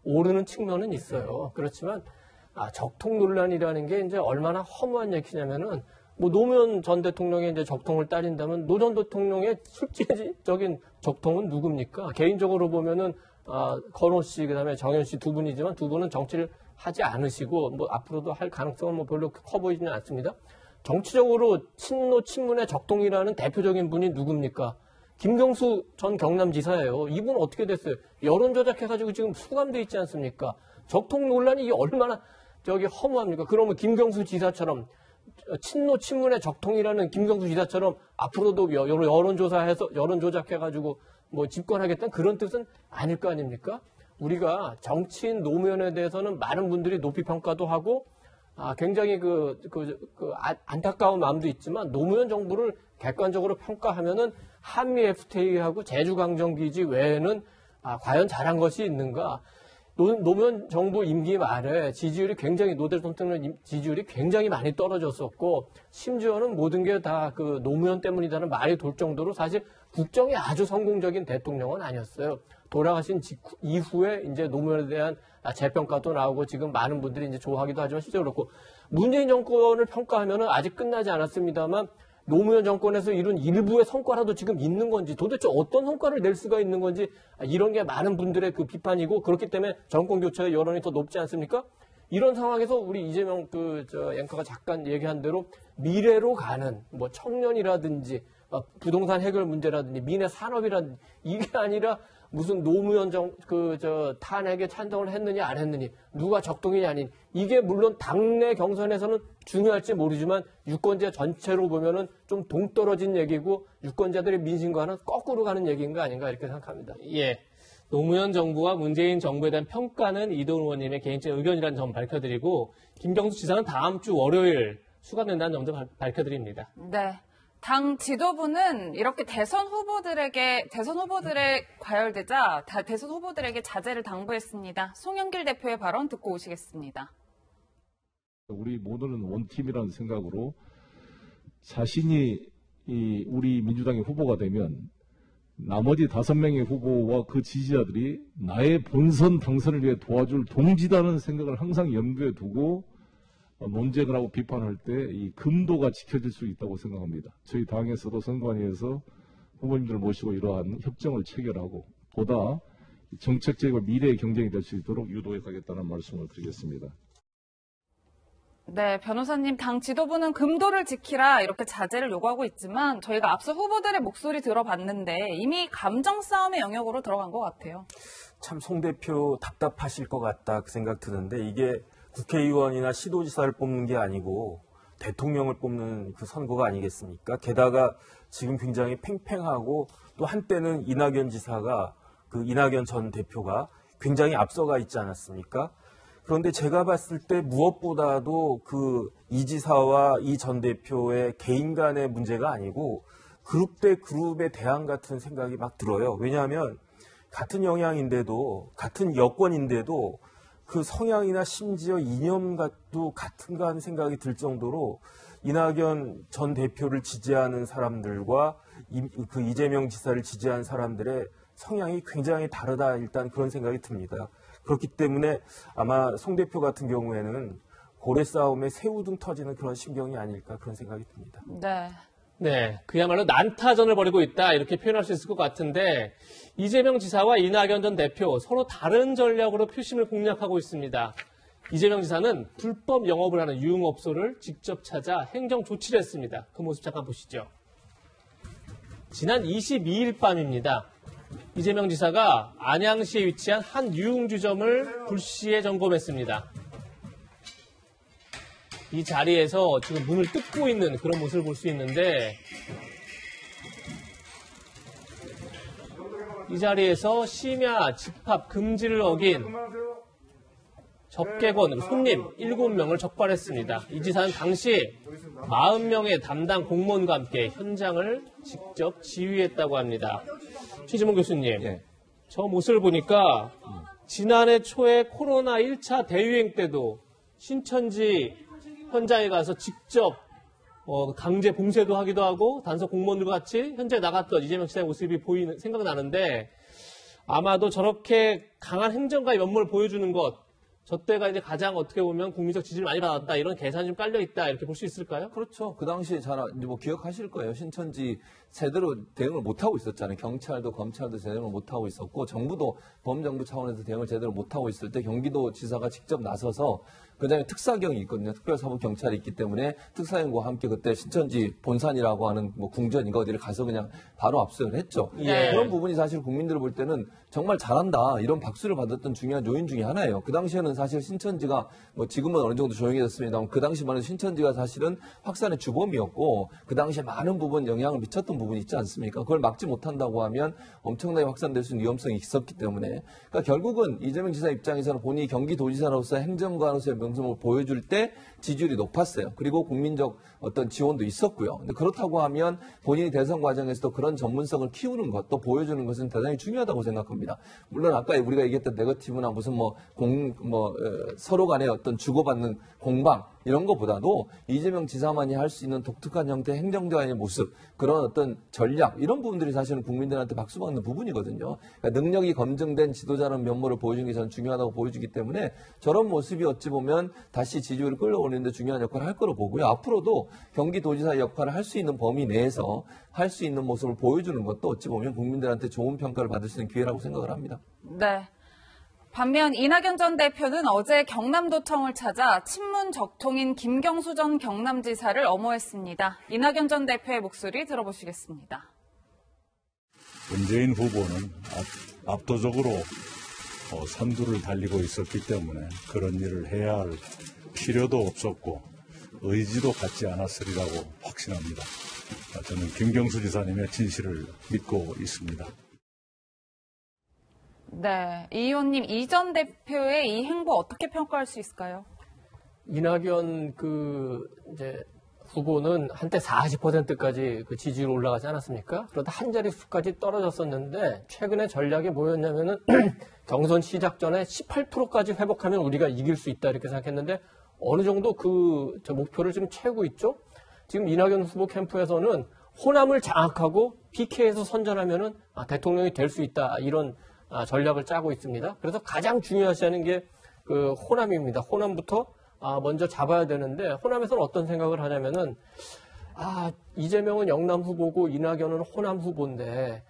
오르는 측면은 있어요. 그렇지만 적통 논란이라는 게 이제 얼마나 허무한 얘기냐면은 뭐 노무현 전 대통령의 이제 적통을 따진다면 노 전 대통령의 실질적인 적통은 누굽니까? 개인적으로 보면은 건호 씨 그다음에 정현 씨 두 분이지만 두 분은 정치를 하지 않으시고 뭐 앞으로도 할 가능성은 뭐 별로 커 보이지는 않습니다. 정치적으로 친노 친문의 적통이라는 대표적인 분이 누굽니까? 김경수 전 경남지사예요. 이분 어떻게 됐어요? 여론 조작해가지고 지금 수감돼 있지 않습니까? 적통 논란이 이게 얼마나 허무합니까? 그러면 김경수 지사처럼 친노 친문의 적통이라는 김경수 지사처럼 앞으로도 여론 조작해가지고 뭐 집권하겠다는 그런 뜻은 아닐 거 아닙니까? 우리가 정치인 노무현에 대해서는 많은 분들이 높이 평가도 하고 굉장히 안타까운 마음도 있지만 노무현 정부를 객관적으로 평가하면은 한미 FTA하고 제주강정기지 외에는 과연 잘한 것이 있는가? 노무현 정부 임기 말에 지지율이 굉장히 노 대통령 지지율이 굉장히 많이 떨어졌었고 심지어는 모든 게 다 노무현 때문이라는 말이 돌 정도로 사실 국정이 아주 성공적인 대통령은 아니었어요. 돌아가신 이후에 이제 노무현에 대한 재평가도 나오고 지금 많은 분들이 이제 좋아하기도 하지만 실제로 그렇고 문재인 정권을 평가하면은 아직 끝나지 않았습니다만 노무현 정권에서 이룬 일부의 성과라도 지금 있는 건지 도대체 어떤 성과를 낼 수가 있는 건지 이런 게 많은 분들의 비판이고 그렇기 때문에 정권 교체의 여론이 더 높지 않습니까? 이런 상황에서 우리 이재명 앵커가 잠깐 얘기한 대로 미래로 가는 뭐 청년이라든지 부동산 해결 문제라든지 민의 산업이라든지 이게 아니라 무슨 노무현 탄핵에 찬성을 했느냐 안 했느냐 누가 적동이냐 아니냐 이게 물론 당내 경선에서는 중요할지 모르지만 유권자 전체로 보면은 좀 동떨어진 얘기고 유권자들의 민심과는 거꾸로 가는 얘기인 거 아닌가 이렇게 생각합니다. 예. 노무현 정부와 문재인 정부에 대한 평가는 이도훈 의원님의 개인적 의견이라는 점 밝혀드리고 김경수 지사는 다음 주 월요일 수감된다는 점도 밝혀드립니다. 네. 당 지도부는 이렇게 대선 후보들에 과열되자 대선 후보들에게 자제를 당부했습니다. 송영길 대표의 발언 듣고 오시겠습니다. 우리 모두는 원팀이라는 생각으로 자신이 우리 민주당의 후보가 되면 나머지 5명의 후보와 그 지지자들이 나의 본선 당선을 위해 도와줄 동지다는 생각을 항상 염두에 두고 논쟁을 하고 비판할 때 이 금도가 지켜질 수 있다고 생각합니다. 저희 당에서도 선관위에서 후보님들을 모시고 이러한 협정을 체결하고 보다 정책적이고 미래의 경쟁이 될 수 있도록 유도해 가겠다는 말씀을 드리겠습니다. 네, 변호사님, 당 지도부는 금도를 지키라 이렇게 자제를 요구하고 있지만 저희가 앞서 후보들의 목소리 들어봤는데 이미 감정 싸움의 영역으로 들어간 것 같아요. 참 송 대표 답답하실 것 같다 그 생각 드는데 이게 국회의원이나 시도지사를 뽑는 게 아니고 대통령을 뽑는 그 선거가 아니겠습니까? 게다가 지금 굉장히 팽팽하고 또 한때는 이낙연 지사가 그 이낙연 전 대표가 굉장히 앞서가 있지 않았습니까? 그런데 제가 봤을 때 무엇보다도 그 이 지사와 이 전 대표의 개인 간의 문제가 아니고 그룹 대 그룹의 대항 같은 생각이 막 들어요. 왜냐하면 같은 영향인데도 같은 여권인데도 그 성향이나 심지어 이념과도 같은가 하는 생각이 들 정도로 이낙연 전 대표를 지지하는 사람들과 그 이재명 지사를 지지하는 사람들의 성향이 굉장히 다르다 일단 그런 생각이 듭니다. 그렇기 때문에 아마 송 대표 같은 경우에는 고래 싸움에 새우등 터지는 그런 심경이 아닐까 그런 생각이 듭니다. 네. 네, 그야말로 난타전을 벌이고 있다 이렇게 표현할 수 있을 것 같은데 이재명 지사와 이낙연 전 대표 서로 다른 전략으로 표심을 공략하고 있습니다. 이재명 지사는 불법 영업을 하는 유흥업소를 직접 찾아 행정 조치를 했습니다. 그 모습 잠깐 보시죠. 지난 22일 밤입니다. 이재명 지사가 안양시에 위치한 한 유흥주점을 불시에 점검했습니다. 이 자리에서 지금 문을 뜯고 있는 그런 모습을 볼 수 있는데 이 자리에서 심야 집합 금지를 어긴 접객원 손님 7명을 적발했습니다. 이 지사는 당시 40명의 담당 공무원과 함께 현장을 직접 지휘했다고 합니다. 최지문 교수님, 저 모습을 보니까 지난해 초에 코로나 1차 대유행 때도 신천지 현장에 가서 직접 강제 봉쇄도 하기도 하고 단속 공무원들과 같이 현장에 나갔던 이재명 지사의 모습이 생각나는데 아마도 저렇게 강한 행정가의 면모를 보여주는 것 저 때가 이제 가장 어떻게 보면 국민적 지지를 많이 받았다 이런 계산이 좀 깔려 있다 이렇게 볼 수 있을까요? 그렇죠. 그 당시에 기억하실 거예요. 신천지 제대로 대응을 못하고 있었잖아요. 경찰도 검찰도 대응을 못하고 있었고 정부도 범정부 차원에서 대응을 제대로 못하고 있을 때 경기도 지사가 직접 나서서 그다음에 특사경이 있거든요. 특별사법경찰이 있기 때문에 특사경과 함께 그때 신천지 본산이라고 하는 궁전인가 어디를 가서 그냥 바로 압수를 했죠. 예. 그런 부분이 사실 국민들을 볼 때는 정말 잘한다 이런 박수를 받았던 중요한 요인 중에 하나예요. 그 당시에는 사실 신천지가 지금은 어느 정도 조용해졌습니다만 그 당시만 해도 신천지가 사실은 확산의 주범이었고 그 당시에 많은 부분 영향을 미쳤던 부분이 있지 않습니까? 그걸 막지 못한다고 하면 엄청나게 확산될 수 있는 위험성이 있었기 때문에 그러니까 결국은 이재명 지사 입장에서는 본인이 경기도지사로서 행정관으로서의 명성을 보여줄 때 지지율이 높았어요. 그리고 국민적 어떤 지원도 있었고요. 근데 그렇다고 하면 본인이 대선 과정에서도 그런 전문성을 키우는 것, 또 보여주는 것은 대단히 중요하다고 생각합니다. 물론 아까 우리가 얘기했던 네거티브나 무슨 서로 간의 어떤 주고받는 공방 이런 것보다도 이재명 지사만이 할 수 있는 독특한 형태의 행정자의 모습, 그런 어떤 전략 이런 부분들이 사실은 국민들한테 박수받는 부분이거든요. 그러니까 능력이 검증된 지도자라는 면모를 보여주는 게 저는 중요하다고 보여주기 때문에 저런 모습이 어찌 보면 다시 지지율을 끌어올리는 데 중요한 역할을 할 거로 보고요. 앞으로도 경기도지사 역할을 할 수 있는 범위 내에서 할 수 있는 모습을 보여주는 것도 어찌 보면 국민들한테 좋은 평가를 받을 수 있는 기회라고 생각을 합니다. 네. 반면 이낙연 전 대표는 어제 경남도청을 찾아 친문 적통인 김경수 전 경남지사를 엄호했습니다. 이낙연 전 대표의 목소리 들어보시겠습니다. 문재인 후보는 압도적으로 선두를 달리고 있었기 때문에 그런 일을 해야 할 필요도 없었고 의지도 갖지 않았으리라고 확신합니다. 저는 김경수 지사님의 진실을 믿고 있습니다. 네, 이 의원님, 이 전 대표의 이 행보 어떻게 평가할 수 있을까요? 이낙연 후보는 한때 40%까지 그 지지율 올라가지 않았습니까? 그러다 한 자릿수까지 떨어졌었는데 최근에 전략이 뭐였냐면은 경선 시작 전에 18%까지 회복하면 우리가 이길 수 있다 이렇게 생각했는데 어느 정도 저 목표를 지금 채우고 있죠. 지금 이낙연 후보 캠프에서는 호남을 장악하고 PK에서 선전하면은 대통령이 될 수 있다 이런 전략을 짜고 있습니다. 그래서 가장 중요시하는 게 그 호남입니다. 호남부터 먼저 잡아야 되는데 호남에서는 어떤 생각을 하냐면은 이재명은 영남 후보고 이낙연은 호남 후보인데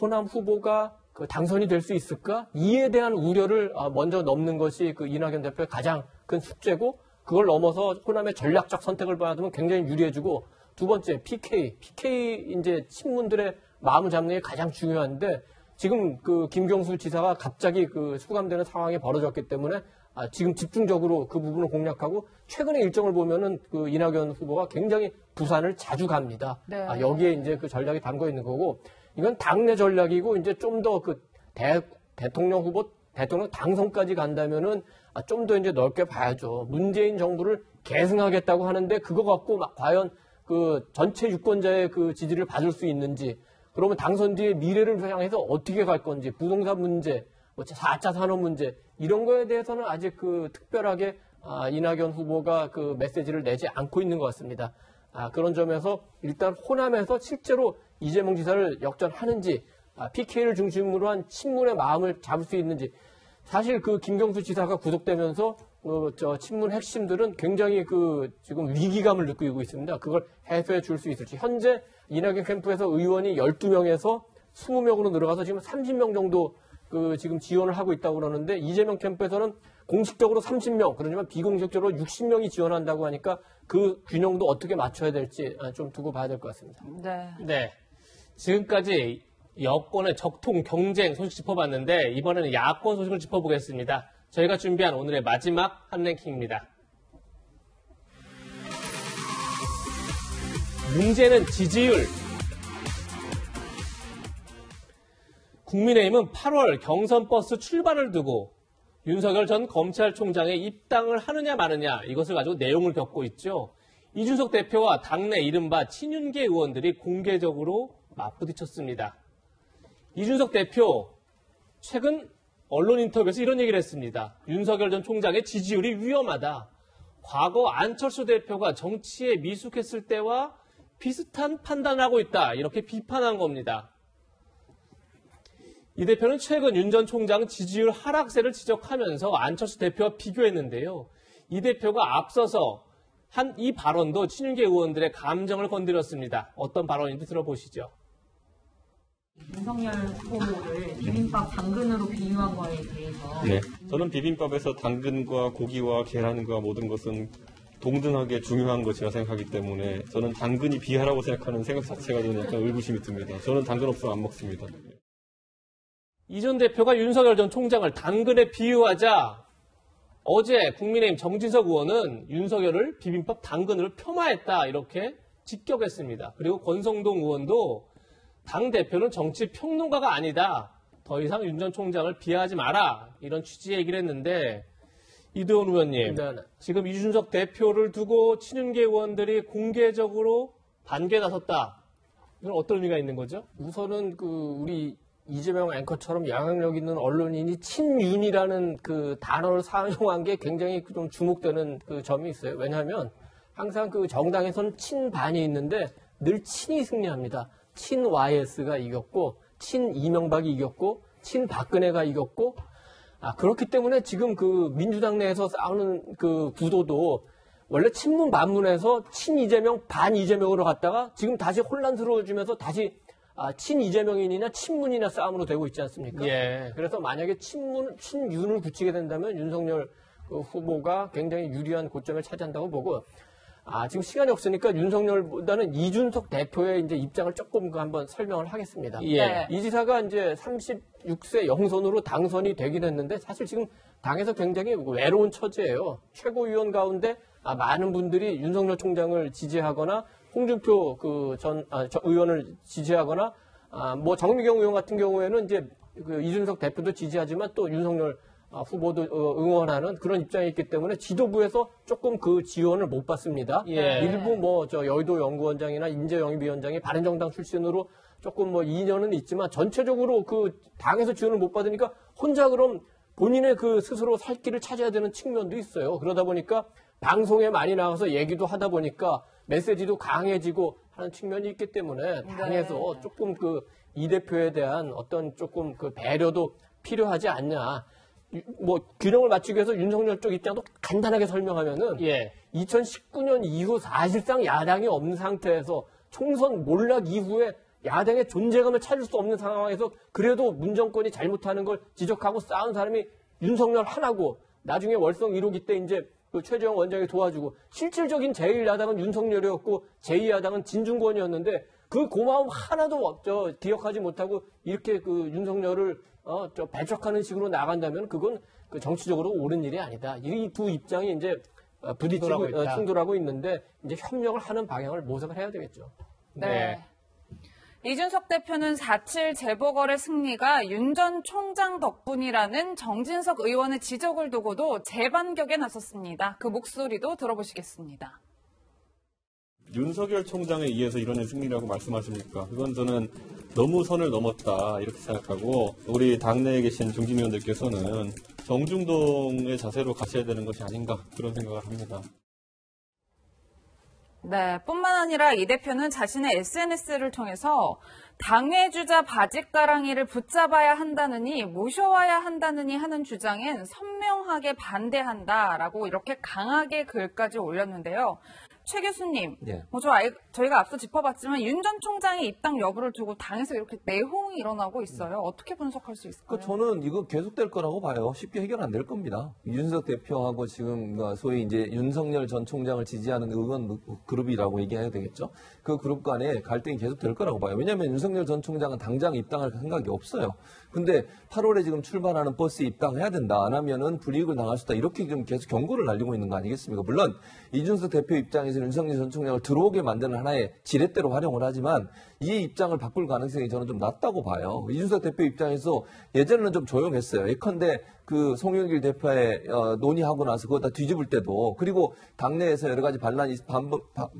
호남 후보가 그 당선이 될 수 있을까? 이에 대한 우려를 먼저 넘는 것이 그 이낙연 대표의 가장 큰 숙제고 그걸 넘어서 호남의 전략적 선택을 받으면 굉장히 유리해지고 두 번째 PK 이제 친문들의 마음을 잡는 게 가장 중요한데 지금 그 김경수 지사가 갑자기 그 수감되는 상황이 벌어졌기 때문에 지금 집중적으로 그 부분을 공략하고 최근의 일정을 보면은 그 이낙연 후보가 굉장히 부산을 자주 갑니다. 네. 여기에 이제 그 전략이 담겨 있는 거고 이건 당내 전략이고 이제 좀 더 그 대통령 후보 대통령 당선까지 간다면은 좀 더 이제 넓게 봐야죠. 문재인 정부를 계승하겠다고 하는데 그거 갖고 과연 그 전체 유권자의 그 지지를 받을 수 있는지 그러면 당선 뒤에 미래를 향해서 어떻게 갈 건지 부동산 문제, 4차 산업 문제 이런 거에 대해서는 아직 그 특별하게 이낙연 후보가 그 메시지를 내지 않고 있는 것 같습니다. 그런 점에서 일단 호남에서 실제로 이재명 지사를 역전하는지 PK를 중심으로 한 친문의 마음을 잡을 수 있는지 사실 그 김경수 지사가 구속되면서 친문 핵심들은 굉장히 지금 위기감을 느끼고 있습니다. 그걸 해소해 줄 수 있을지. 현재 이낙연 캠프에서 의원이 12명에서 20명으로 늘어가서 지금 30명 정도 지금 지원을 하고 있다고 그러는데 이재명 캠프에서는 공식적으로 30명, 그러지만 비공식적으로 60명이 지원한다고 하니까 그 균형도 어떻게 맞춰야 될지 좀 두고 봐야 될 것 같습니다. 네. 지금까지 여권의 적통 경쟁 소식 짚어봤는데 이번에는 야권 소식을 짚어보겠습니다. 저희가 준비한 오늘의 마지막 한 랭킹입니다. 문제는 지지율. 국민의힘은 8월 경선 버스 출발을 두고 윤석열 전 검찰총장의 입당을 하느냐 마느냐 이것을 가지고 내용을 겪고 있죠. 이준석 대표와 당내 이른바 친윤계 의원들이 공개적으로 맞부딪혔습니다. 이준석 대표 최근 언론 인터뷰에서 이런 얘기를 했습니다. 윤석열 전 총장의 지지율이 위험하다. 과거 안철수 대표가 정치에 미숙했을 때와 비슷한 판단을 하고 있다. 이렇게 비판한 겁니다. 이 대표는 최근 윤 전 총장 지지율 하락세를 지적하면서 안철수 대표와 비교했는데요. 이 대표가 앞서서 한 이 발언도 친윤계 의원들의 감정을 건드렸습니다. 어떤 발언인지 들어보시죠. 윤석열 후보를 비빔밥 당근으로 비유한 거에 대해서 네, 저는 비빔밥에서 당근과 고기와 계란과 모든 것은 동등하게 중요한 것이라 생각하기 때문에 저는 당근이 비하라고 생각하는 생각 자체가 저는 약간 의구심이 듭니다. 저는 당근 없으면 안 먹습니다. 이 전 대표가 윤석열 전 총장을 당근에 비유하자 어제 국민의힘 정진석 의원은 윤석열을 비빔밥 당근으로 폄하했다 이렇게 직격했습니다. 그리고 권성동 의원도 당대표는 정치평론가가 아니다. 더 이상 윤 전 총장을 비하하지 마라. 이런 취지의 얘기를 했는데 이도현 의원님, 지금 이준석 대표를 두고 친윤계 의원들이 공개적으로 반기에 나섰다. 이건 어떤 의미가 있는 거죠? 우선은 우리 이재명 앵커처럼 영향력 있는 언론인이 친윤이라는 그 단어를 사용한 게 굉장히 좀 주목되는 그 점이 있어요. 왜냐하면 항상 그 정당에서는 친반이 있는데 늘 친이 승리합니다. 친 YS가 이겼고, 친 이명박이 이겼고, 친 박근혜가 이겼고, 그렇기 때문에 지금 그 민주당 내에서 싸우는 그 구도도 원래 친문 반문에서 친 이재명 반 이재명으로 갔다가 지금 다시 혼란스러워지면서 다시 친 이재명인이나 친문이나 싸움으로 되고 있지 않습니까? 예. 그래서 만약에 친윤을 굳히게 된다면 윤석열 후보가 굉장히 유리한 고점을 차지한다고 보고, 지금 시간이 없으니까 윤석열보다는 이준석 대표의 이제 입장을 조금 한번 설명을 하겠습니다. 예. 이 지사가 이제 36세 영선으로 당선이 되긴 했는데 사실 지금 당에서 굉장히 외로운 처지예요. 최고위원 가운데 많은 분들이 윤석열 총장을 지지하거나 홍준표 전 의원을 지지하거나 뭐 정미경 의원 같은 경우에는 이제 이준석 대표도 지지하지만 또 윤석열 후보도 응원하는 그런 입장이 있기 때문에 지도부에서 조금 그 지원을 못 받습니다. 예. 일부 여의도 연구원장이나 인재영입위원장이 바른정당 출신으로 조금 인연은 있지만 전체적으로 그 당에서 지원을 못 받으니까 혼자 그럼 본인의 그 스스로 살 길을 찾아야 되는 측면도 있어요. 그러다 보니까 방송에 많이 나가서 얘기도 하다 보니까 메시지도 강해지고 하는 측면이 있기 때문에 당에서 조금 이 대표에 대한 어떤 조금 배려도 필요하지 않냐. 균형을 맞추기 위해서 윤석열 쪽 입장도 간단하게 설명하면은 2019년 이후 사실상 야당이 없는 상태에서 총선 몰락 이후에 야당의 존재감을 찾을 수 없는 상황에서 그래도 문정권이 잘못하는 걸 지적하고 싸운 사람이 윤석열 하나고 나중에 월성 1호기 때 이제 최재형 원장이 도와주고 실질적인 제1야당은 윤석열이었고 제2야당은 진중권이었는데 그 고마움 하나도 기억하지 못하고 이렇게 윤석열을 배척하는 식으로 나간다면 그건 정치적으로 옳은 일이 아니다. 이 두 입장이 이제 부딪히고 충돌하고 있는데 이제 협력을 하는 방향을 모색을 해야 되겠죠. 네. 이준석 대표는 4.7 재보궐의 승리가 윤 전 총장 덕분이라는 정진석 의원의 지적을 두고도 재반격에 나섰습니다. 그 목소리도 들어보시겠습니다. 윤석열 총장에 의해서 이뤄낸 승리라고 말씀하십니까? 그건 저는 너무 선을 넘었다 이렇게 생각하고 우리 당내에 계신 중진위원들께서는 정중동의 자세로 가셔야 되는 것이 아닌가 그런 생각을 합니다. 네, 뿐만 아니라 이 대표는 자신의 SNS를 통해서 당내 주자 바짓가랑이를 붙잡아야 한다느니 모셔와야 한다느니 하는 주장엔 선명하게 반대한다라고 이렇게 강하게 글까지 올렸는데요. 최 교수님, 저희가 앞서 짚어봤지만 윤 전 총장의 입당 여부를 두고 당에서 이렇게 내홍이 일어나고 있어요. 어떻게 분석할 수 있을까요? 저는 이거 계속될 거라고 봐요. 쉽게 해결 안 될 겁니다. 이준석 대표하고 지금 소위 이제 윤석열 전 총장을 지지하는 의원 그룹이라고 얘기해야 되겠죠. 그 그룹 간에 갈등이 계속될 거라고 봐요. 왜냐하면 윤석열 전 총장은 당장 입당할 생각이 없어요. 근데 8월에 지금 출발하는 버스에 입당해야 된다. 안 하면은 불이익을 당할 수 있다. 이렇게 지금 계속 경고를 날리고 있는 거 아니겠습니까? 물론 이준석 대표 입장에서 윤석열 전 총장을 들어오게 만드는 하나의 지렛대로 활용을 하지만 이 입장을 바꿀 가능성이 저는 좀 낮다고 봐요. 이준석 대표 입장에서 예전에는 좀 조용했어요. 예컨대 그 송영길 대표의 논의하고 나서 그거 다 뒤집을 때도 그리고 당내에서 여러 가지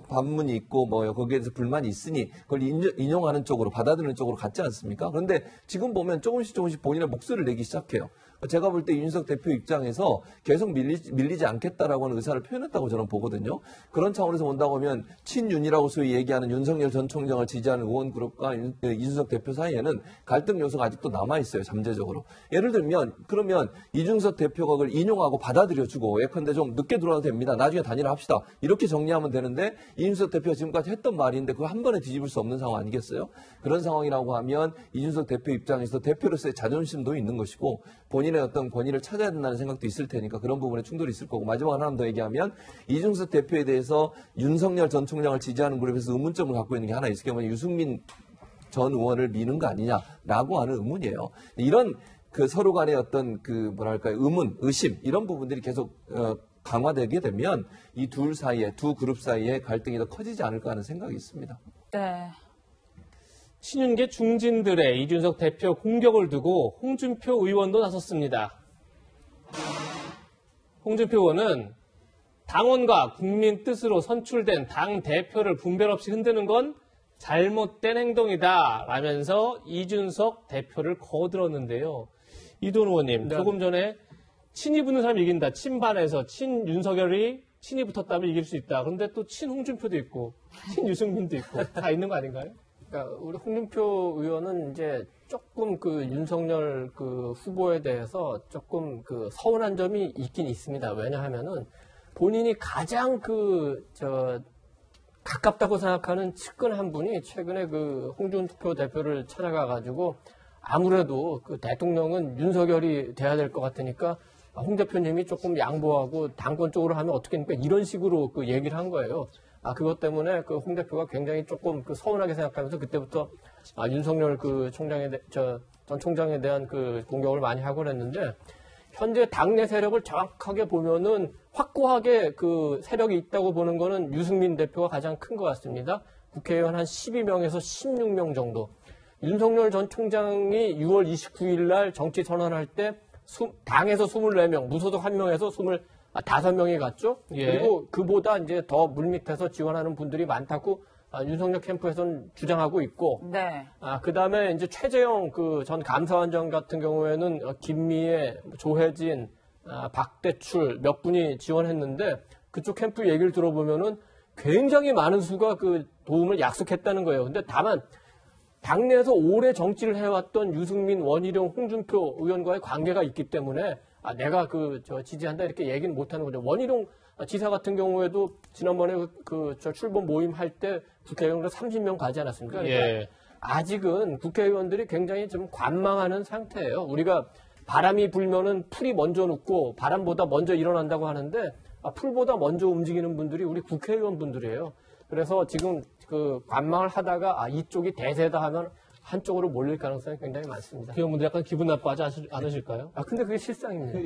반문이 있고 거기에 대해서 불만이 있으니 그걸 인용하는 쪽으로 받아들이는 쪽으로 갔지 않습니까? 그런데 지금 보면 조금씩 본인의 목소리를 내기 시작해요. 제가 볼 때 이준석 대표 입장에서 계속 밀리지 않겠다라고 하는 의사를 표현했다고 저는 보거든요. 그런 차원에서 본다고 하면 친윤이라고 소위 얘기하는 윤석열 전 총장을 지지하는 의원 그룹과 이준석 대표 사이에는 갈등 요소가 아직도 남아있어요. 잠재적으로. 예를 들면 그러면 이준석 대표가 그걸 인용하고 받아들여주고 예컨대 좀 늦게 들어와도 됩니다. 나중에 단일화 합시다. 이렇게 정리하면 되는데 이준석 대표가 지금까지 했던 말인데 그거 한 번에 뒤집을 수 없는 상황 아니겠어요? 그런 상황이라고 하면 이준석 대표 입장에서 대표로서의 자존심도 있는 것이고 본인의 어떤 권위를 찾아야 된다는 생각도 있을 테니까 그런 부분에 충돌이 있을 거고 마지막으로 하나 더 얘기하면 이준석 대표에 대해서 윤석열 전 총장을 지지하는 그룹에서 의문점을 갖고 있는 게 하나 있을 경우에 유승민 전 의원을 미는 거 아니냐라고 하는 의문이에요. 이런 서로 간의 어떤 의문, 의심 이런 부분들이 계속 강화되게 되면 이 두 그룹 사이에 갈등이 더 커지지 않을까 하는 생각이 있습니다. 네. 친윤계 중진들의 이준석 대표 공격을 두고 홍준표 의원도 나섰습니다. 홍준표 의원은 당원과 국민 뜻으로 선출된 당 대표를 분별 없이 흔드는 건 잘못된 행동이다 라면서 이준석 대표를 거들었는데요. 이돈 의원님, 조금 전에 친이 붙는 사람이 이긴다. 친반에서 친윤석열이 친이 붙었다면 이길 수 있다. 그런데 또 친홍준표도 있고 친유승민도 있고 다 있는 거 아닌가요? 그러니까 우리 홍준표 의원은 이제 조금 윤석열 후보에 대해서 조금 서운한 점이 있긴 있습니다. 왜냐하면은 본인이 가장 가깝다고 생각하는 측근 한 분이 최근에 그 홍준표 대표를 찾아가가지고 아무래도 그 대통령은 윤석열이 돼야 될 것 같으니까 홍 대표님이 조금 양보하고 당권 쪽으로 하면 어떻겠습니까? 이런 식으로 그 얘기를 한 거예요. 그것 때문에 그 홍 대표가 굉장히 조금 그 서운하게 생각하면서 그때부터 윤석열 그 전 총장에 대한 그 공격을 많이 하고 그랬는데 현재 당내 세력을 정확하게 보면은 확고하게 그 세력이 있다고 보는 거는 유승민 대표가 가장 큰 것 같습니다. 국회의원 한 12명에서 16명 정도. 윤석열 전 총장이 6월 29일 날 정치 선언할 때 당에서 24명, 무소속 1명에서 25명이 갔죠. 예. 그리고 그보다 이제 더 물밑에서 지원하는 분들이 많다고 윤석열 캠프에서는 주장하고 있고. 네. 그 다음에 이제 최재형 그 전 감사원장 같은 경우에는 김미애, 조혜진, 박대출 몇 분이 지원했는데 그쪽 캠프 얘기를 들어보면은 굉장히 많은 수가 그 도움을 약속했다는 거예요. 근데 다만 당내에서 오래 정치를 해왔던 유승민, 원희룡, 홍준표 의원과의 관계가 있기 때문에 내가 지지한다 이렇게 얘기는 못하는 거죠. 원희룡 지사 같은 경우에도 지난번에 저 출범 모임 할 때 국회의원으로 30명 가지 않았습니까? 그러니까 예. 아직은 국회의원들이 굉장히 좀 관망하는 상태예요. 우리가 바람이 불면은 풀이 먼저 눕고 바람보다 먼저 일어난다고 하는데 풀보다 먼저 움직이는 분들이 우리 국회의원 분들이에요. 그래서 지금 그 관망을 하다가 이쪽이 대세다 하면 한쪽으로 몰릴 가능성이 굉장히 많습니다. 국회의원분들 약간 기분 나빠하지 않으실까요? 근데 그게 실상입니다.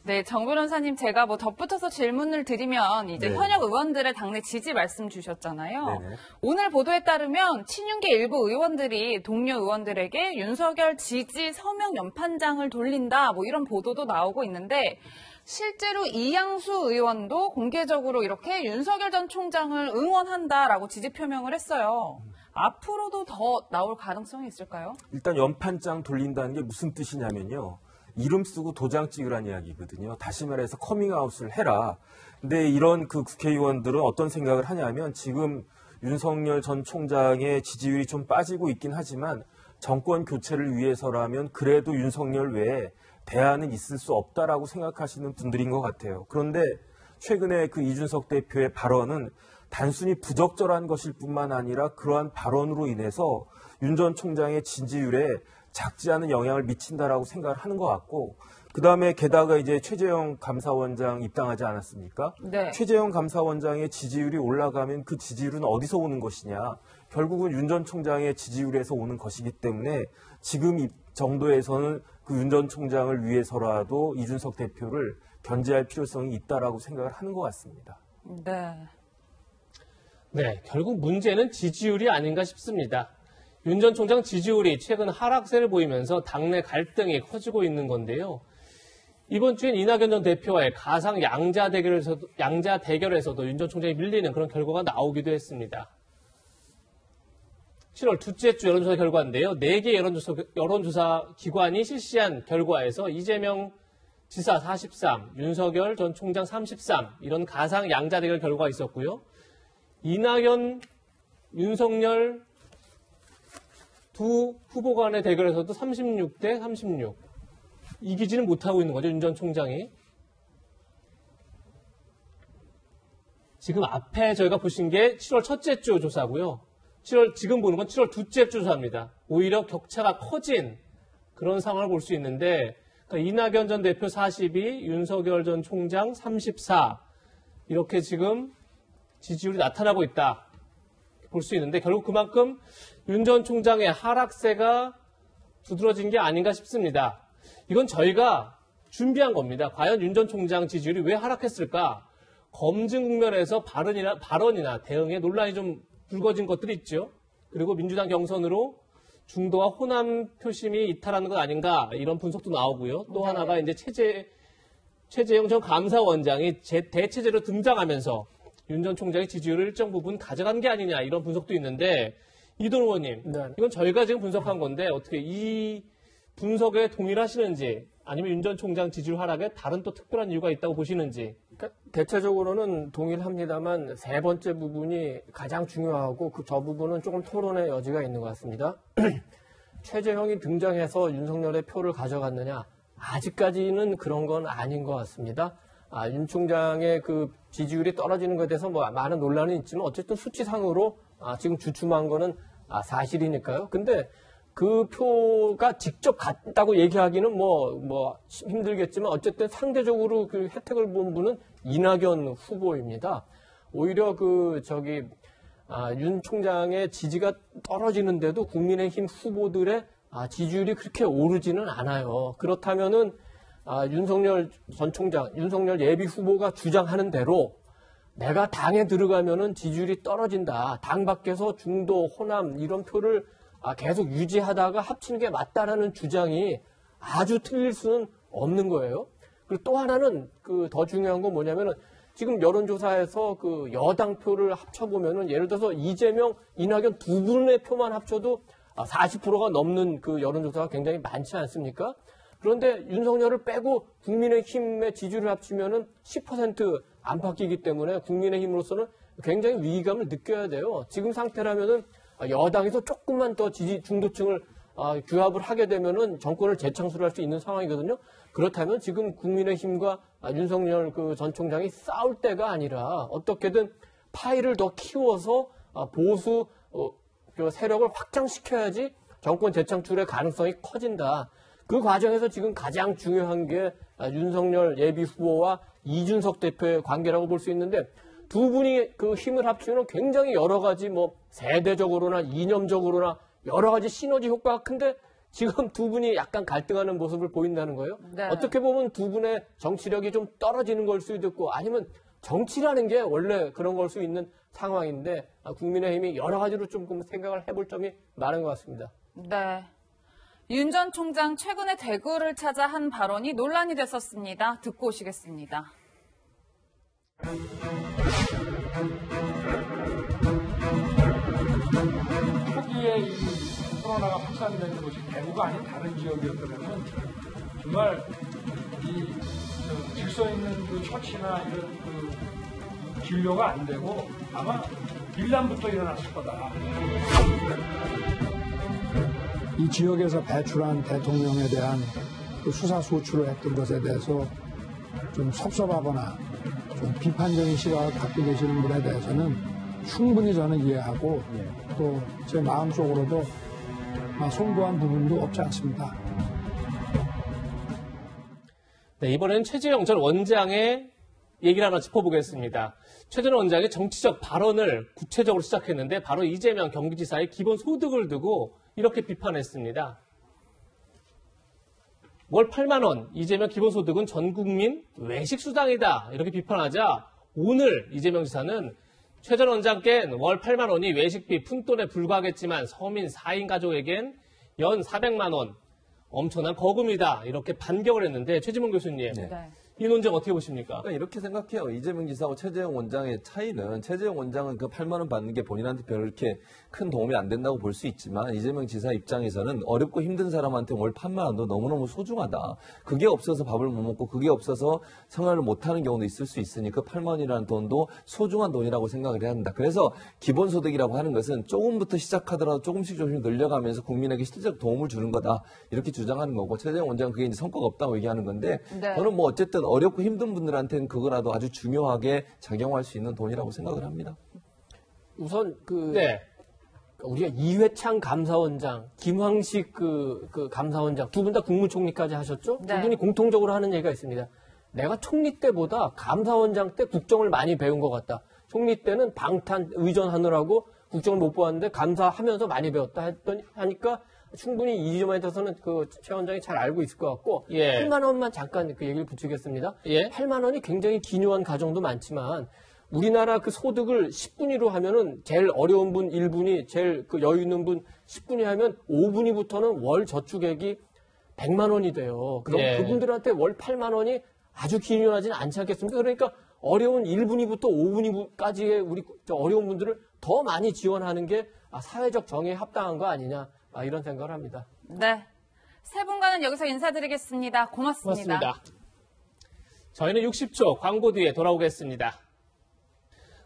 네, 정 변호사님 제가 뭐 덧붙여서 질문을 드리면 이제 네. 현역 의원들의 당내 지지 말씀 주셨잖아요. 네네. 오늘 보도에 따르면 친윤계 일부 의원들이 동료 의원들에게 윤석열 지지 서명 연판장을 돌린다 뭐 이런 보도도 나오고 있는데 실제로 이양수 의원도 공개적으로 이렇게 윤석열 전 총장을 응원한다라고 지지 표명을 했어요. 앞으로도 더 나올 가능성이 있을까요? 일단 연판장 돌린다는 게 무슨 뜻이냐면요. 이름 쓰고 도장 찍으라는 이야기거든요. 다시 말해서 커밍아웃을 해라. 근데 이런 그 국회의원들은 어떤 생각을 하냐면 지금 윤석열 전 총장의 지지율이 좀 빠지고 있긴 하지만 정권 교체를 위해서라면 그래도 윤석열 외에 대안은 있을 수 없다라고 생각하시는 분들인 것 같아요. 그런데 최근에 그 이준석 대표의 발언은 단순히 부적절한 것일 뿐만 아니라 그러한 발언으로 인해서 윤 전 총장의 지지율에 작지 않은 영향을 미친다라고 생각을 하는 것 같고 그다음에 게다가 이제 최재형 감사원장 입당하지 않았습니까? 네. 최재형 감사원장의 지지율이 올라가면 그 지지율은 어디서 오는 것이냐? 결국은 윤 전 총장의 지지율에서 오는 것이기 때문에 지금 이 정도에서는 그 윤 전 총장을 위해서라도 이준석 대표를 견제할 필요성이 있다라고 생각을 하는 것 같습니다. 네. 네, 결국 문제는 지지율이 아닌가 싶습니다. 윤 전 총장 지지율이 최근 하락세를 보이면서 당내 갈등이 커지고 있는 건데요. 이번 주엔 이낙연 전 대표와의 가상 양자 대결에서도 윤 전 총장이 밀리는 그런 결과가 나오기도 했습니다. 7월 둘째 주 여론조사 결과인데요. 4개 여론조사 기관이 실시한 결과에서 이재명 지사 43, 윤석열 전 총장 33 이런 가상 양자 대결 결과가 있었고요. 이낙연, 윤석열 두 후보 간의 대결에서도 36대 36. 이기지는 못하고 있는 거죠, 윤 전 총장이. 지금 앞에 저희가 보신 게 7월 첫째 주 조사고요. 지금 보는 건 7월 둘째 주 조사입니다. 오히려 격차가 커진 그런 상황을 볼 수 있는데, 그러니까 이낙연 전 대표 42, 윤석열 전 총장 34. 이렇게 지금 지지율이 나타나고 있다. 볼 수 있는데, 결국 그만큼 윤 전 총장의 하락세가 두드러진 게 아닌가 싶습니다. 이건 저희가 준비한 겁니다. 과연 윤 전 총장 지지율이 왜 하락했을까? 검증 국면에서 발언이나 대응에 논란이 좀 불거진 것들이 있죠. 그리고 민주당 경선으로 중도와 호남 표심이 이탈하는 것 아닌가 이런 분석도 나오고요. 또 하나가 이제 최재형 전 감사원장이 대체제로 등장하면서 윤 전 총장의 지지율을 일정 부분 가져간 게 아니냐 이런 분석도 있는데 이돈 의원님, 이건 저희가 지금 분석한 건데 어떻게 이 분석에 동일하시는지 아니면 윤 전 총장 지지율 하락에 다른 또 특별한 이유가 있다고 보시는지. 그러니까 대체적으로는 동일합니다만 세 번째 부분이 가장 중요하고 저 부분은 조금 토론의 여지가 있는 것 같습니다. 최재형이 등장해서 윤석열의 표를 가져갔느냐? 아직까지는 그런 건 아닌 것 같습니다. 윤 총장의 그 지지율이 떨어지는 것에 대해서 뭐 많은 논란은 있지만 어쨌든 수치상으로 지금 주춤한 거는 사실이니까요. 근데 그 표가 직접 갔다고 얘기하기는 뭐 힘들겠지만 어쨌든 상대적으로 그 혜택을 본 분은 이낙연 후보입니다. 오히려 윤 총장의 지지가 떨어지는데도 국민의힘 후보들의 지지율이 그렇게 오르지는 않아요. 그렇다면은 윤석열 전 총장, 윤석열 예비 후보가 주장하는 대로 내가 당에 들어가면은 지지율이 떨어진다. 당 밖에서 중도, 호남 이런 표를 계속 유지하다가 합치는 게 맞다라는 주장이 아주 틀릴 수는 없는 거예요. 그리고 또 하나는 더 중요한 건 뭐냐면은 지금 여론조사에서 그 여당 표를 합쳐보면은 예를 들어서 이재명, 이낙연 두 분의 표만 합쳐도 40%가 넘는 그 여론조사가 굉장히 많지 않습니까? 그런데 윤석열을 빼고 국민의힘의 지지율을 합치면은 10% 안팎이기 때문에 국민의힘으로서는 굉장히 위기감을 느껴야 돼요. 지금 상태라면은 여당에서 조금만 더 지지 중도층을 규합을 하게 되면은 정권을 재창출할 수 있는 상황이거든요. 그렇다면 지금 국민의힘과 윤석열 전 총장이 싸울 때가 아니라 어떻게든 파일을 더 키워서 보수 세력을 확장시켜야지 정권 재창출의 가능성이 커진다. 그 과정에서 지금 가장 중요한 게 윤석열 예비 후보와 이준석 대표의 관계라고 볼 수 있는데 두 분이 그 힘을 합치면 굉장히 여러 가지 세대적으로나 이념적으로나 여러 가지 시너지 효과가 큰데 지금 두 분이 약간 갈등하는 모습을 보인다는 거예요. 네. 어떻게 보면 두 분의 정치력이 좀 떨어지는 걸 수도 있고 아니면 정치라는 게 원래 그런 걸 수 있는 상황인데 국민의힘이 여러 가지로 좀 생각을 해볼 점이 많은 것 같습니다. 네. 윤 전 총장 최근에 대구를 찾아 한 발언이 논란이 됐었습니다. 듣고 오시겠습니다. 초기에 이 코로나가 확산되는 곳이 대구가 아닌 다른 지역이었다면 정말 이 질서 있는 그 처치나 이런 그 진료가 안 되고 아마 밀란부터 일어났을 거다. 이 지역에서 배출한 대통령에 대한 그 수사 소추를 했던 것에 대해서 좀 섭섭하거나 좀 비판적인 시각을 갖고 계시는 분에 대해서는 충분히 저는 이해하고 또 제 마음속으로도 송구한 부분도 없지 않습니다. 네, 이번에는 최재형 전 원장의 얘기를 하나 짚어보겠습니다. 최 전 원장의 정치적 발언을 구체적으로 시작했는데 바로 이재명 경기지사의 기본소득을 두고 이렇게 비판했습니다. 월 8만 원 이재명 기본소득은 전 국민 외식수당이다 이렇게 비판하자 오늘 이재명 지사는 최 전 원장께 월 8만 원이 외식비 푼돈에 불과하겠지만 서민 4인 가족에겐 연 400만 원 엄청난 거금이다 이렇게 반격을 했는데 최지문 교수님 네. 이 논쟁 어떻게 보십니까? 그러니까 이렇게 생각해요. 이재명 지사하고 최재형 원장의 차이는 최재형 원장은 그 8만 원 받는 게 본인한테 그렇게 큰 도움이 안 된다고 볼 수 있지만 이재명 지사 입장에서는 어렵고 힘든 사람한테 월 8만 원도 너무너무 소중하다. 그게 없어서 밥을 못 먹고 그게 없어서 생활을 못하는 경우도 있을 수 있으니 그 8만 원이라는 돈도 소중한 돈이라고 생각을 해야 한다. 그래서 기본소득이라고 하는 것은 조금부터 시작하더라도 조금씩 늘려가면서 국민에게 실질적 도움을 주는 거다. 이렇게 주장하는 거고 최재형 원장은 그게 이제 성과가 없다고 얘기하는 건데 네. 저는 뭐 어쨌든 어렵고 힘든 분들한테는 그거라도 아주 중요하게 작용할 수 있는 돈이라고 생각을 합니다. 우선 우리가 이회창 감사원장, 김황식 그 감사원장 두 분 다 국무총리까지 하셨죠? 네. 두 분이 공통적으로 하는 얘기가 있습니다. 내가 총리 때보다 감사원장 때 국정을 많이 배운 것 같다. 총리 때는 방탄 의전하느라고 국정을 못 보았는데 감사하면서 많이 배웠다 하니까 충분히 이 점에 대해서는 최 원장이 잘 알고 있을 것 같고 8만 원만 잠깐 그 얘기를 붙이겠습니다. 8만 원이 굉장히 기묘한 가정도 많지만 우리나라 그 소득을 10분위로 하면은 제일 어려운 분 1분위, 제일 그 여유 있는 분 10분위 하면 5분위부터는 월 저축액이 100만 원이 돼요. 그럼 그분들한테 월 8만 원이 아주 기묘하지는 않지 않겠습니까? 그러니까 어려운 1분위부터 5분위까지의 우리 어려운 분들을 더 많이 지원하는 게 사회적 정의에 합당한 거 아니냐. 이런 생각을 합니다. 네. 세 분과는 여기서 인사드리겠습니다. 고맙습니다. 저희는 60초 광고 뒤에 돌아오겠습니다.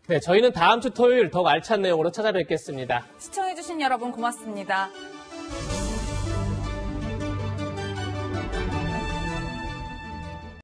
네, 저희는 다음 주 토요일 더 알찬 내용으로 찾아뵙겠습니다. 시청해주신 여러분 고맙습니다.